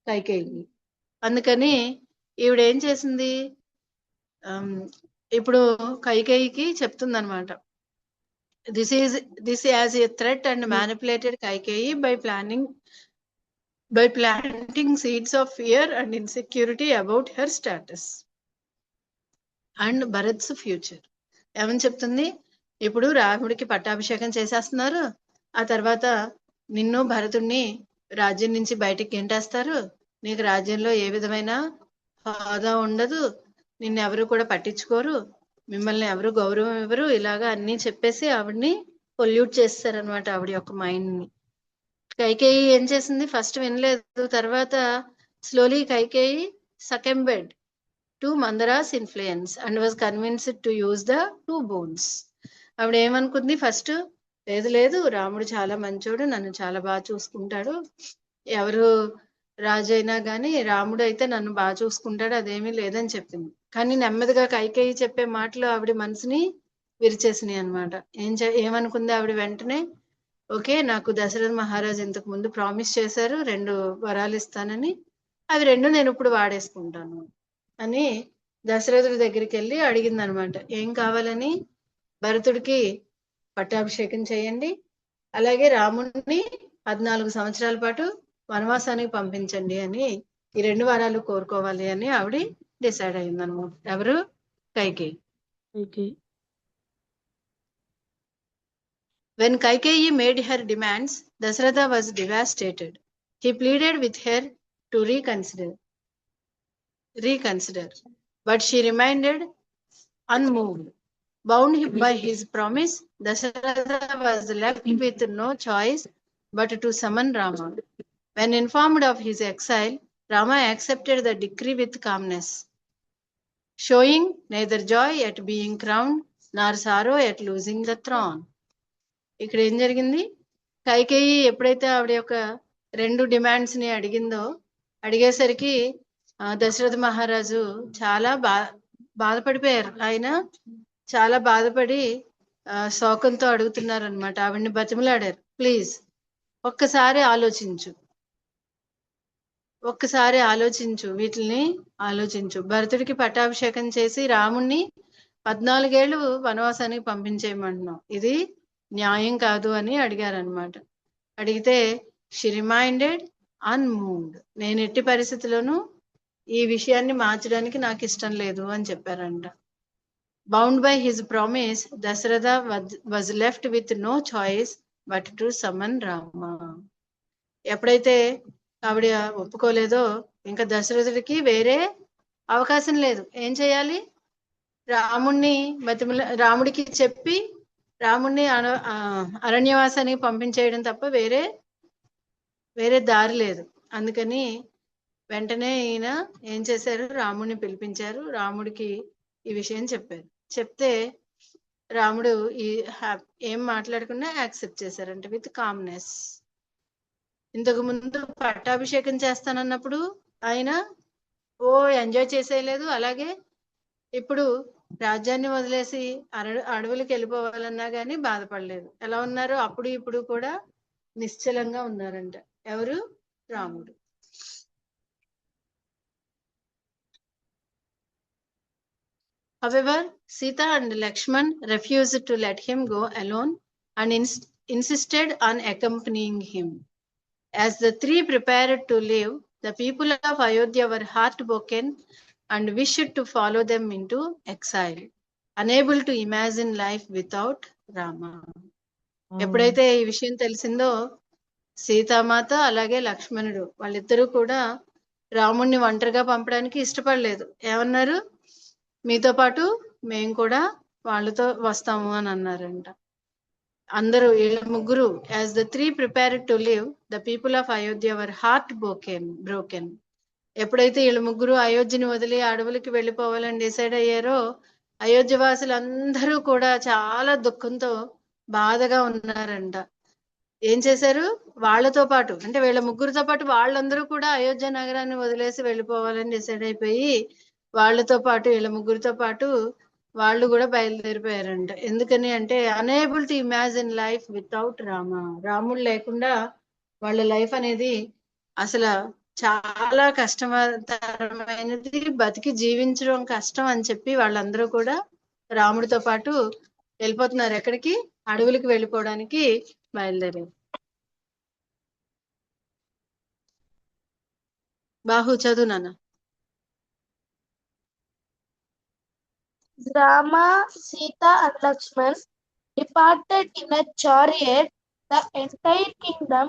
A: కైకేయికి. అందుకని ఈవిడ ఏం చేసింది? ఇప్పుడు కైకేయికి చెప్తుంది అనమాట, this as a threat and manipulated Kaikeyi by planting seeds of fear and insecurity about her status and Bharat's future. ఏమని చెప్తుంది? ఇప్పుడు రాముడికి పట్టాభిషేకం చేసేస్తున్నారు, ఆ తర్వాత నిన్ను భరతుణ్ణి రాజ్యం నుంచి బయటికి గెంటేస్తారు, నీకు రాజ్యంలో ఏ విధమైన హోదా ఉండదు, నిన్ను ఎవరు కూడా పట్టించుకోరు, మిమ్మల్ని ఎవరు గౌరవం ఇవ్వరు, ఇలాగా అన్ని చెప్పేసి ఆవిడ్ని పొల్యూట్ చేస్తారనమాట, ఆవిడ యొక్క మైండ్ ని. కైకేయి ఏం చేసింది? ఫస్ట్ వినలేదు, తర్వాత slowly Kaikeyi succumbed to Manthara's influence and was convinced to use the 2 bones. ఆవిడ ఏమనుకుంది? ఫస్ట్ లేదు లేదు, రాముడు చాలా మంచోడు, నన్ను చాలా బాగా చూసుకుంటాడు, ఎవరు రాజు అయినా కానీ రాముడు అయితే నన్ను బాగా చూసుకుంటాడు, అదేమీ లేదని చెప్పింది. కానీ నెమ్మదిగా కైకేయి చెప్పే మాటలు ఆవిడ మనసుని విరిచేసినాయి అనమాట. ఏమనుకుంది ఆవిడ? వెంటనే ఓకే, నాకు దశరథ మహారాజు ఇంతకు ముందు ప్రామిస్ చేశారు 2 వరాలు ఇస్తానని, అవి 2 నేను ఇప్పుడు వాడేసుకుంటాను అని దశరథుడి దగ్గరికి వెళ్ళి అడిగింది అనమాట. ఏం కావాలని? భరతుడికి పట్టాభిషేకం చేయండి, అలాగే రాముడిని 14 సంవత్సరాల పాటు వనవాసానికి పంపించండి అని, ఈ 2 వరాలు కోరుకోవాలి అని ఆవిడ డిసైడ్ అయింది అనమాట. ఎవరు? Kaikeyi. When Kaikeyi made her demands, Dasharatha was devastated. He pleaded with her to reconsider, but she remained unmoved. Bound by his promise, Dasharatha was left with no choice but to summon Rama. When informed of his exile, Rama accepted the decree with calmness, showing neither joy at being crowned nor sorrow at losing the throne. ఇక్కడ ఏం జరిగింది? కైకేయి ఎప్పుడైతే ఆవిడ యొక్క 2 demands ని అడిగేసరికి దశరథ మహారాజు చాలా బాధపడిపోయారు. ఆయన చాలా బాధపడి శోకంతో అడుగుతున్నారు అనమాట. ఆవిడ్ని బతిమలాడారు, ప్లీజ్ ఒక్కసారి ఆలోచించు, వీటిని ఆలోచించు. భరతుడికి పట్టాభిషేకం చేసి రాముణ్ణి 14 ఏళ్ళు వనవాసానికి పంపించేయమంటున్నాం, ఇది న్యాయం కాదు అని అడిగారనమాట. అడిగితే షీ రిమైండెడ్ అన్మూవ్డ్, నేను ఎట్టి పరిస్థితుల్లోనూ ఈ విషయాన్ని మార్చడానికి నాకు ఇష్టం లేదు అని చెప్పారంట. Bound by his promise, Dasharatha was left with no choice but to summon Rama. ఎప్పుడైతే ఆవిడ ఒప్పుకోలేదో ఇంకా దశరథుడికి వేరే అవకాశం లేదు. ఏం చేయాలి? రాముడికి చెప్పి రాముడిని అరణ్యవాసానికి పంపించేయడం తప్ప వేరే దారి లేదు. అందుకని వెంటనే ఈయన ఏం చేశారు? రాముడిని పిలిపించారు, రాముడికి ఈ విషయం చెప్పారు. చెప్తే రాముడు ఏం మాట్లాడకుండా యాక్సెప్ట్ చేశారంట విత్ కామ్నెస్. ఇంతకు ముందు పట్టాభిషేకం చేస్తానన్నప్పుడు ఆయన ఎంజాయ్ చేసేయలేదు, అలాగే ఇప్పుడు రాజ్యాన్ని వదిలేసి అడవులకు వెళ్ళిపోవాలన్నా గానీ బాధపడలేదు. ఎలా ఉన్నారు? అప్పుడు ఇప్పుడు కూడా నిశ్చలంగా ఉన్నారంట. ఎవరు? రాముడు. However, Sita and Lakshman refused to let him go alone and insisted on accompanying him. As the 3 prepared to leave, the people of Ayodhya were heartbroken and wished to follow them into exile, unable to imagine life without Rama. ఎప్పుడైతే ఈ విషయం తెలిసిందో సీతామాత అలాగే లక్ష్మణుడు వాళ్ళిద్దరూ కూడా రాముణ్ణి ఒంటరిగా పంపడానికి ఇష్టపడలేదు. ఏమన్నారు? మీతో పాటు మేము కూడా వాళ్ళతో వస్తాము అని అన్నారంట. అందరూ ముగ్గురు, as the 3 prepared to live, the people of Ayodhya were heartbroken. ఎప్పుడైతే ముగ్గురు అయోధ్యని వదిలి అడవులకి వెళ్ళిపోవాలని డిసైడ్ అయ్యారో అయోధ్య వాసులందరూ కూడా చాలా దుఃఖంతో బాధగా ఉన్నారంట. ఏం చేశారు? వాళ్ళతో పాటు అంటే వీళ్ళ ముగ్గురితో పాటు వాళ్ళందరూ కూడా అయోధ్య నగరాన్ని వదిలేసి వెళ్ళిపోవాలని డిసైడ్ అయిపోయి వాళ్ళతో పాటు వీళ్ళ ముగ్గురితో పాటు వాళ్ళు కూడా బయలుదేరిపోయారంట. ఎందుకని అంటే unable to imagine life without Rama. రాముడు లేకుండా వాళ్ళ లైఫ్ అనేది అసలు చాలా కష్టతరమైనది, బతికి జీవించడం కష్టం అని చెప్పి వాళ్ళందరూ కూడా రాముడితో పాటు వెళ్ళిపోతున్నారు. ఎక్కడికి? అడవులకు వెళ్ళిపోవడానికి బయలుదేరారు. బాహు చదువు నాన్న.
B: Rama, Sita and Lakshman departed in a chariot. The entire kingdom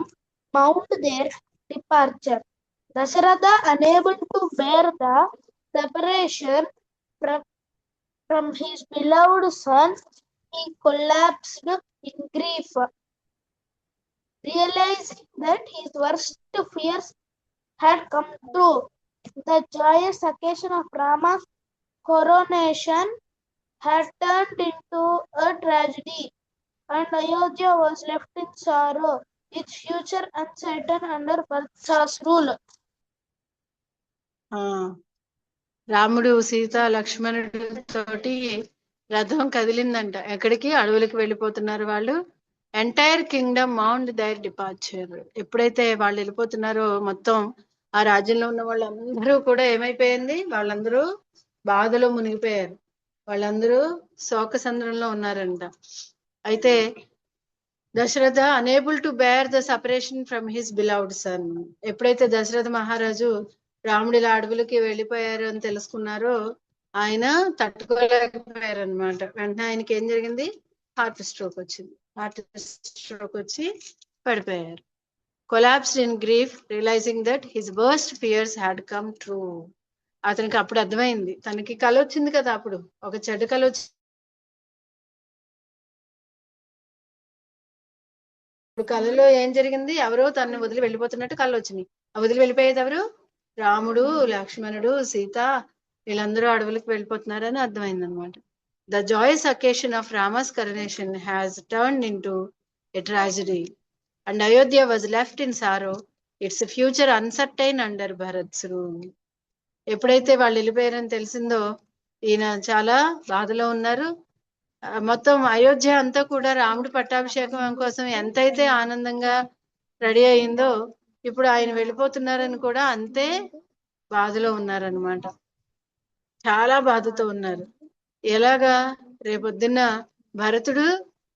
B: mourned their departure. Dasharatha, unable to bear the separation from his beloved son, he collapsed in grief. Realizing that his worst fears had come true, the joyous occasion of Rama's coronation had turned into a tragedy, and Ayodhya was left in sorrow, its future uncertain under Vatsha's rule.
A: రాముడు సీత లక్ష్మణుడు తోటి రథం కదిలిందంట. ఎక్కడికి? అడవులకు వెళ్ళిపోతున్నారు వాళ్ళు. Entire Kingdom mound their departure. ఎప్పుడైతే వాళ్ళు వెళ్ళిపోతున్నారో మొత్తం ఆ రాజ్యంలో ఉన్న వాళ్ళందరూ కూడా ఏమైపోయింది? వాళ్ళందరూ బాధలో మునిగిపోయారు. వాళ్ళందరూ శోకసంద్రంలో ఉన్నారంట. అయితే Dasharatha unable to bear the separation from his beloved son. ఎప్పుడైతే దశరథ మహారాజు రాముడి అడవులకి వెళ్ళిపోయారు అని తెలుసుకున్నారో ఆయన తట్టుకోలేకపోయారు అనమాట. వెంటనే ఆయనకి ఏం జరిగింది? హార్ట్ స్ట్రోక్ వచ్చింది. హార్ట్ స్ట్రోక్ వచ్చి పడిపోయారు. Collapsed in grief, realising that his worst fears had come true. అతనికి అప్పుడు అర్థమైంది, తనకి కళ వచ్చింది కదా, అప్పుడు ఒక చెడ్డ కళ వచ్చి కళలో ఏం జరిగింది? ఎవరో తనని వదిలి వెళ్ళిపోతున్నట్టు కళ్ళు వచ్చినాయి. ఆ వదిలి వెళ్ళిపోయేది ఎవరు? రాముడు, లక్ష్మణుడు, సీత వీళ్ళందరూ అడవులకు వెళ్ళిపోతున్నారని అర్థమైంది అనమాట. The joyous occasion of Rama's coronation has turned into a tragedy and Ayodhya was left in sorrow, its future uncertain under Bharat's rule. ఎప్పుడైతే వాళ్ళు వెళ్ళిపోయారని తెలిసిందో ఈయన చాలా బాధలో ఉన్నారు. మొత్తం అయోధ్య అంతా కూడా రాముడి పట్టాభిషేకం కోసం ఎంతైతే ఆనందంగా రెడీ అయిందో ఇప్పుడు ఆయన వెళ్ళిపోతున్నారని కూడా అంతే బాధలో ఉన్నారనమాట. చాలా బాధతో ఉన్నారు. ఎలాగా రేపొద్దున్న భరతుడు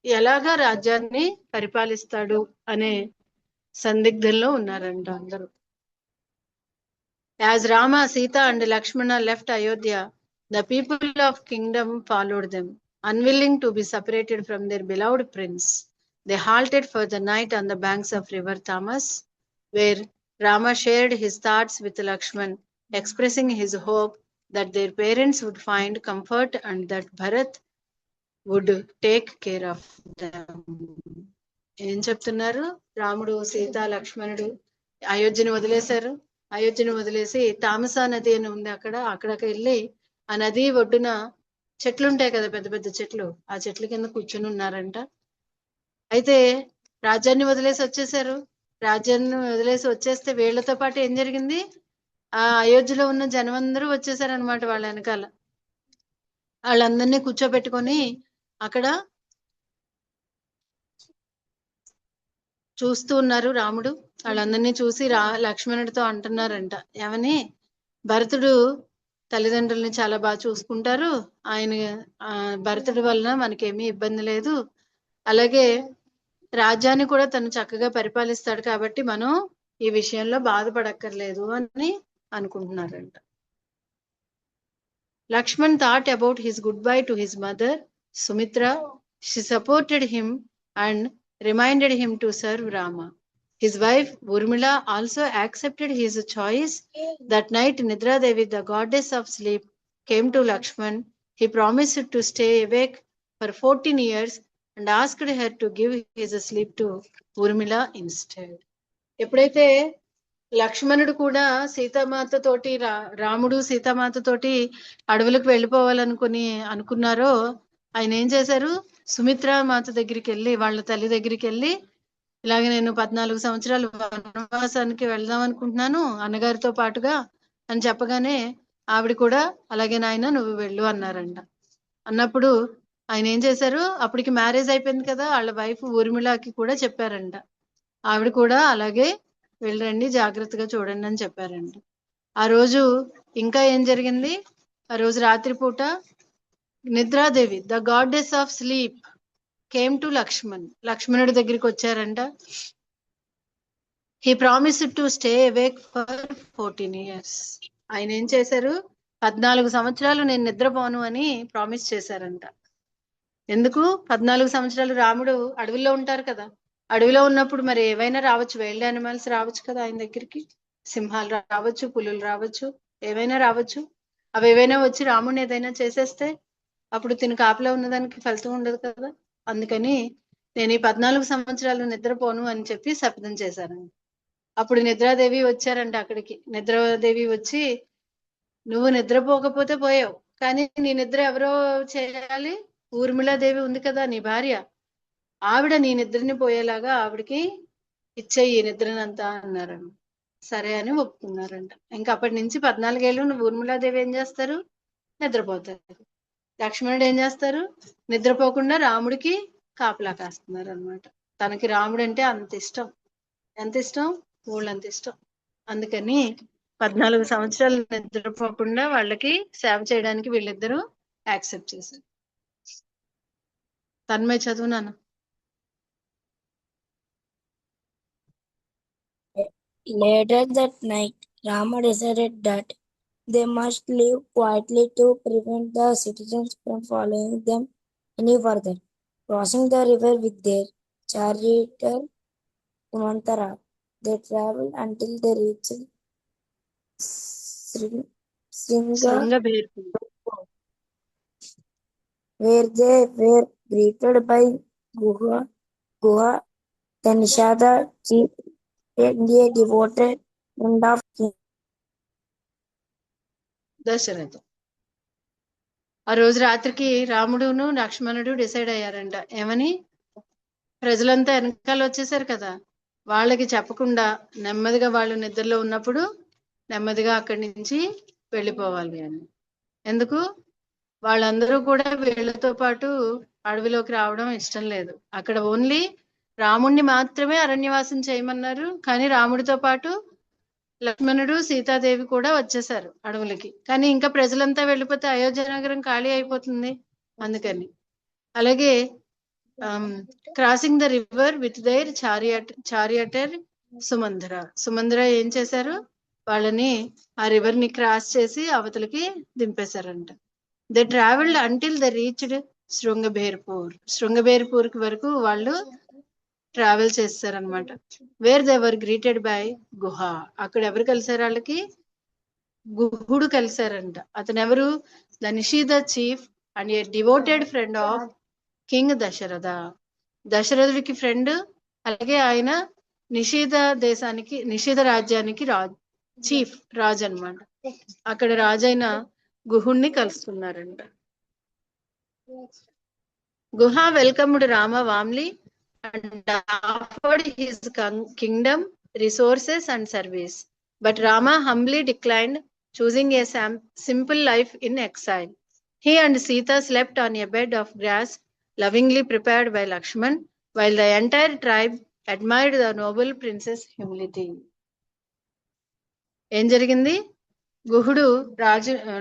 A: ఎలాగా రాజ్యాన్ని పరిపాలిస్తాడు అనే సందిగ్ధంలో ఉన్నారంట అందరూ. As Rama, Sita and Lakshmana left Ayodhya, the people of kingdom followed them, unwilling to be separated from their beloved prince. They halted for the night on the banks of river Tamas, where Rama shared his thoughts with Lakshman, expressing his hope that their parents would find comfort and that Bharat would take care of them. ఏం చెప్తున్నారు? రాముడు, సీత, లక్ష్మణుడు అయోధ్యను వదిలేశారు. అయోధ్యను వదిలేసి తామసా నది అని ఉంది అక్కడికి వెళ్ళి ఆ నది ఒడ్డున చెట్లు ఉంటాయి కదా, పెద్ద పెద్ద చెట్లు, ఆ చెట్ల కింద కూర్చొని ఉన్నారంట. అయితే రాజ్యాన్ని వదిలేసి వచ్చేసారు. రాజ్యాన్ని వదిలేసి వచ్చేస్తే వీళ్ళతో పాటు ఏం జరిగింది? ఆ అయోధ్యలో ఉన్న జనమందరూ వచ్చేసారనమాట వాళ్ళ వెనకాల. వాళ్ళందరినీ కూర్చోబెట్టుకొని అక్కడ చూస్తూ ఉన్నారు రాముడు. వాళ్ళందరినీ చూసి లక్ష్మణుడితో అంటున్నారంట, ఏమని? భరతుడు తల్లిదండ్రుల్ని చాలా బాగా చూసుకుంటారు, ఆయన భరతుడి వలన మనకేమీ ఇబ్బంది లేదు, అలాగే రాజ్యాన్ని కూడా తను చక్కగా పరిపాలిస్తాడు, కాబట్టి మనం ఈ విషయంలో బాధపడక్కర్లేదు అని అనుకుంటున్నారంట. Lakshman thought about his goodbye to his mother Sumitra. She supported him and reminded him to serve Rama. His wife Urmila also accepted his choice. That night Nidra Devi, the goddess of sleep, came to Lakshman. He promised to stay awake for 14 years and asked her to give his sleep to Urmila instead. ఎప్పుడైతే లక్ష్మణుడు కూడా సీతామాత తోటి రాముడు సీతామాత తోటి అడవులకు అనుకున్నారో ఆయన ఏం చేశారు, సుమిత్రా మాత దగ్గరికి వెళ్ళి, వాళ్ళ తల్లి దగ్గరికి వెళ్ళి, ఇలాగే నేను 14 సంవత్సరాలు వనవాసానికి వెళ్దాం అనుకుంటున్నాను అన్నగారితో పాటుగా అని చెప్పగానే ఆవిడ కూడా అలాగే నాయన నువ్వు వెళ్ళు అన్నారంట. అన్నప్పుడు ఆయన ఏం చేశారు, అప్పటికి మ్యారేజ్ అయిపోయింది కదా, వాళ్ళ వైఫ్ ఊర్మిళకి కూడా చెప్పారంట. ఆవిడ కూడా అలాగే వెళ్ళండి, జాగ్రత్తగా చూడండి అని చెప్పారంట. ఆ రోజు ఇంకా ఏం జరిగింది, ఆ రోజు రాత్రిపూట Nidradevi, the goddess of sleep, came to లక్ష్మణుడి దగ్గరికి వచ్చారంట. He promised to stay awake for 14 years. ఆయన ఏం చేశారు, 14 సంవత్సరాలు నేను నిద్రపోను అని ప్రామిస్ చేశారంట. ఎందుకు 14 సంవత్సరాలు, రాముడు అడవిలో ఉంటారు కదా, అడవిలో ఉన్నప్పుడు మరి ఏవైనా రావచ్చు, వైల్డ్ యానిమల్స్ రావచ్చు కదా ఆయన దగ్గరికి, సింహాలు రావచ్చు, పులులు రావచ్చు, ఏవైనా రావచ్చు. అవి ఏవైనా వచ్చి రాముడిని ఏదైనా చేసేస్తే అప్పుడు తిని కాపలా ఉన్నదానికి ఫలితం ఉండదు కదా. అందుకని నేను ఈ 14 సంవత్సరాలు నిద్రపోను అని చెప్పి శపథం చేశారండి. అప్పుడు నిద్రాదేవి వచ్చారంట అక్కడికి. నిద్రాదేవి వచ్చి, నువ్వు నిద్రపోకపోతే పోయావు, కానీ నీ నిద్ర ఎవరో చేయాలి, ఊర్మిళాదేవి ఉంది కదా నీ భార్య, ఆవిడ నీ నిద్రని పోయేలాగా ఆవిడకి ఇచ్చేయి ఈ నిద్రనంతా అన్నారండి. సరే అని ఒప్పుకున్నారంట. ఇంకా అప్పటి నుంచి 14 ఏళ్ళు నువ్వు ఊర్మిళాదేవి ఏం చేస్తారు, నిద్రపోతారు. లక్ష్మణుడు ఏం చేస్తారు, నిద్రపోకుండా రాముడికి కాపలా కాస్తున్నారు అనమాట. తనకి రాముడు అంటే అంత ఇష్టం, ఎంత ఇష్టం, ఊళ్ళంత ఇష్టం. అందుకని 14 సంవత్సరాలు నిద్రపోకుండా వాళ్ళకి సేవ చేయడానికి వీళ్ళిద్దరూ యాక్సెప్ట్ చేశారు. తన్మయ చదువు నాన్న.
E: Later that night, Rama decided that they must live quietly to prevent the citizens from following them any further. Crossing the river with their charioteer Sumantara, they traveled until they reached
A: శృంగబేర్పు,
E: where they were greeted by Guha, the Nishada chief and a devoted friend of King.
A: Dasharatha. ఆ రోజు రాత్రికి రాముడును లక్ష్మణుడు decide అయ్యారంట. ఏమని, ప్రజలంతా వెనకాల వచ్చేసారు కదా, వాళ్ళకి చెప్పకుండా నెమ్మదిగా వాళ్ళు నిద్రలో ఉన్నప్పుడు నెమ్మదిగా అక్కడి నుంచి వెళ్ళిపోవాలి అని. ఎందుకు, వాళ్ళందరూ కూడా వీళ్ళతో పాటు అడవిలోకి రావడం ఇష్టం లేదు. అక్కడ ఓన్లీ రాముణ్ణి మాత్రమే అరణ్యవాసం చేయమన్నారు, కానీ రాముడితో పాటు లక్ష్మణుడు సీతాదేవి కూడా వచ్చేసారు అడవులకి. కానీ ఇంకా ప్రజలంతా వెళ్ళిపోతే అయోధ్య నగరం ఖాళీ అయిపోతుంది. అందుకని అలాగే crossing the river with their charioteer Sumantra ఏం చేశారు, వాళ్ళని ఆ రివర్ ని క్రాస్ చేసి అవతలకి దింపేశారంట. They travelled until they reached Shringverpur వరకు వాళ్ళు ట్రావెల్ చేస్తారనమాట. Where they were greeted by Guha, అక్కడ ఎవరు కలిసారు, వాళ్ళకి గుహుడు కలిసారంట. అతను ఎవరు, the Nishada chief and a devoted friend of king Dasharatha. దశరథుడికి ఫ్రెండ్, అలాగే ఆయన నిషీద రాజ్యానికి చీఫ్ రాజు అనమాట. అక్కడ రాజైన గుహుణ్ణి కలుసుకున్నారంట. గుహ welcomed Rama warmly and offered his kingdom, resources and service. But Rama humbly declined, choosing a simple life in exile. He and Sita slept on a bed of grass, lovingly prepared by Lakshman, while the entire tribe admired the noble princess' humility. ఏం జరిగింది, గుహుడు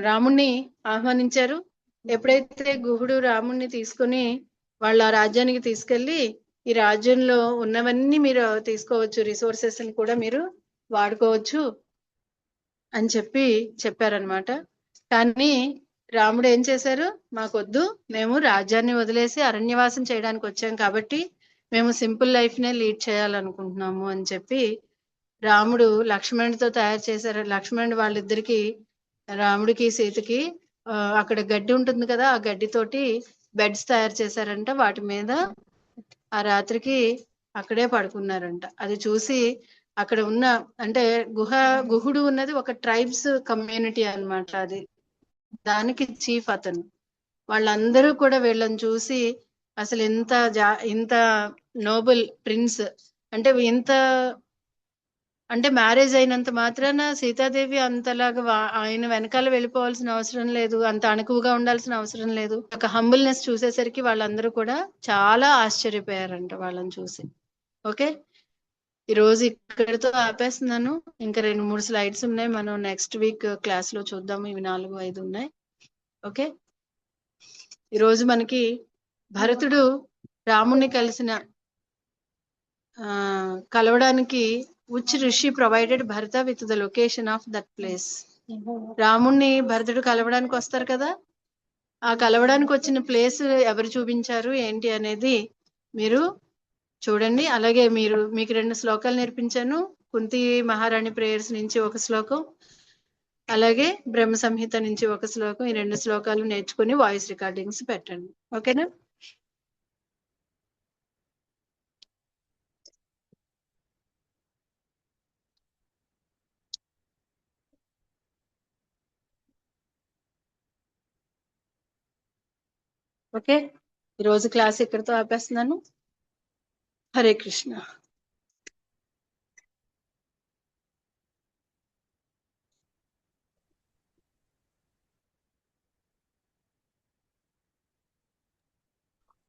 A: రాముణ్ణి ఆహ్వానించారు. ఎప్పుడైతే గుహుడు రాముణ్ణి తీసుకుని వాళ్ళ రాజ్యానికి తీసుకెళ్లి, ఈ రాజ్యంలో ఉన్నవన్నీ మీరు తీసుకోవచ్చు, రిసోర్సెస్ ని కూడా మీరు వాడుకోవచ్చు అని చెప్పారనమాట. కానీ రాముడు ఏం చేశారు, మాకొద్దు, మేము రాజ్యాన్ని వదిలేసి అరణ్యవాసం చేయడానికి వచ్చాం కాబట్టి మేము సింపుల్ లైఫ్ నే లీడ్ చేయాలనుకుంటున్నాము అని చెప్పి రాముడు లక్ష్మణుడితో తయారు చేశారు. లక్ష్మణుడు వాళ్ళిద్దరికి, రాముడికి సీతకి అక్కడ గడ్డి ఉంటుంది కదా, ఆ గడ్డితోటి బెడ్స్ తయారు చేశారంట. వాటి మీద ఆ రాత్రికి అక్కడే పడుకున్నారంట. అది చూసి అక్కడ ఉన్న అంటే గుహుడు ఉన్నది ఒక ట్రైబ్స్ కమ్యూనిటీ అన్నమాట. అది దానికి చీఫ్ అతను. వాళ్ళందరూ కూడా వీళ్ళని చూసి అసలు ఇంత నోబుల్ ప్రిన్స్ అంటే అంటే మ్యారేజ్ అయినంత మాత్రాన సీతాదేవి అంతలాగా ఆయన వెనకాల వెళ్ళిపోవాల్సిన అవసరం లేదు, అంత అణకువగా ఉండాల్సిన అవసరం లేదు. ఒక హంబుల్నెస్ చూసేసరికి వాళ్ళందరూ కూడా చాలా ఆశ్చర్యపోయారంట వాళ్ళని చూసి. ఓకే, ఈ రోజు ఇక్కడితో ఆపేస్తున్నాను. ఇంకా 2-3 స్లైడ్స్ ఉన్నాయి, మనం నెక్స్ట్ వీక్ క్లాస్ లో చూద్దాము. ఇవి 4-5 ఉన్నాయి. ఓకే, ఈ రోజు మనకి భరతుడు రాముణ్ణి కలవడానికి which rishi provided Bharata with the location of that place. రాముణ్ణి భరతుడు కలవడానికి వస్తారు కదా, ఆ కలవడానికి వచ్చిన ప్లేస్ ఎవరు చూపించారు ఏంటి అనేది మీరు చూడండి. అలాగే మీకు 2 శ్లోకాలు నేర్పించాను. కుంతి మహారాణి ప్రేయర్స్ నుంచి ఒక శ్లోకం, అలాగే బ్రహ్మ సంహిత నుంచి ఒక శ్లోకం. ఈ 2 శ్లోకాలు నేర్చుకుని వాయిస్ రికార్డింగ్స్ పెట్టండి. ఓకేనా? ఓకే, ఈరోజు క్లాస్ ఇక్కడితో ఆపేస్తున్నాను. హరే కృష్ణ.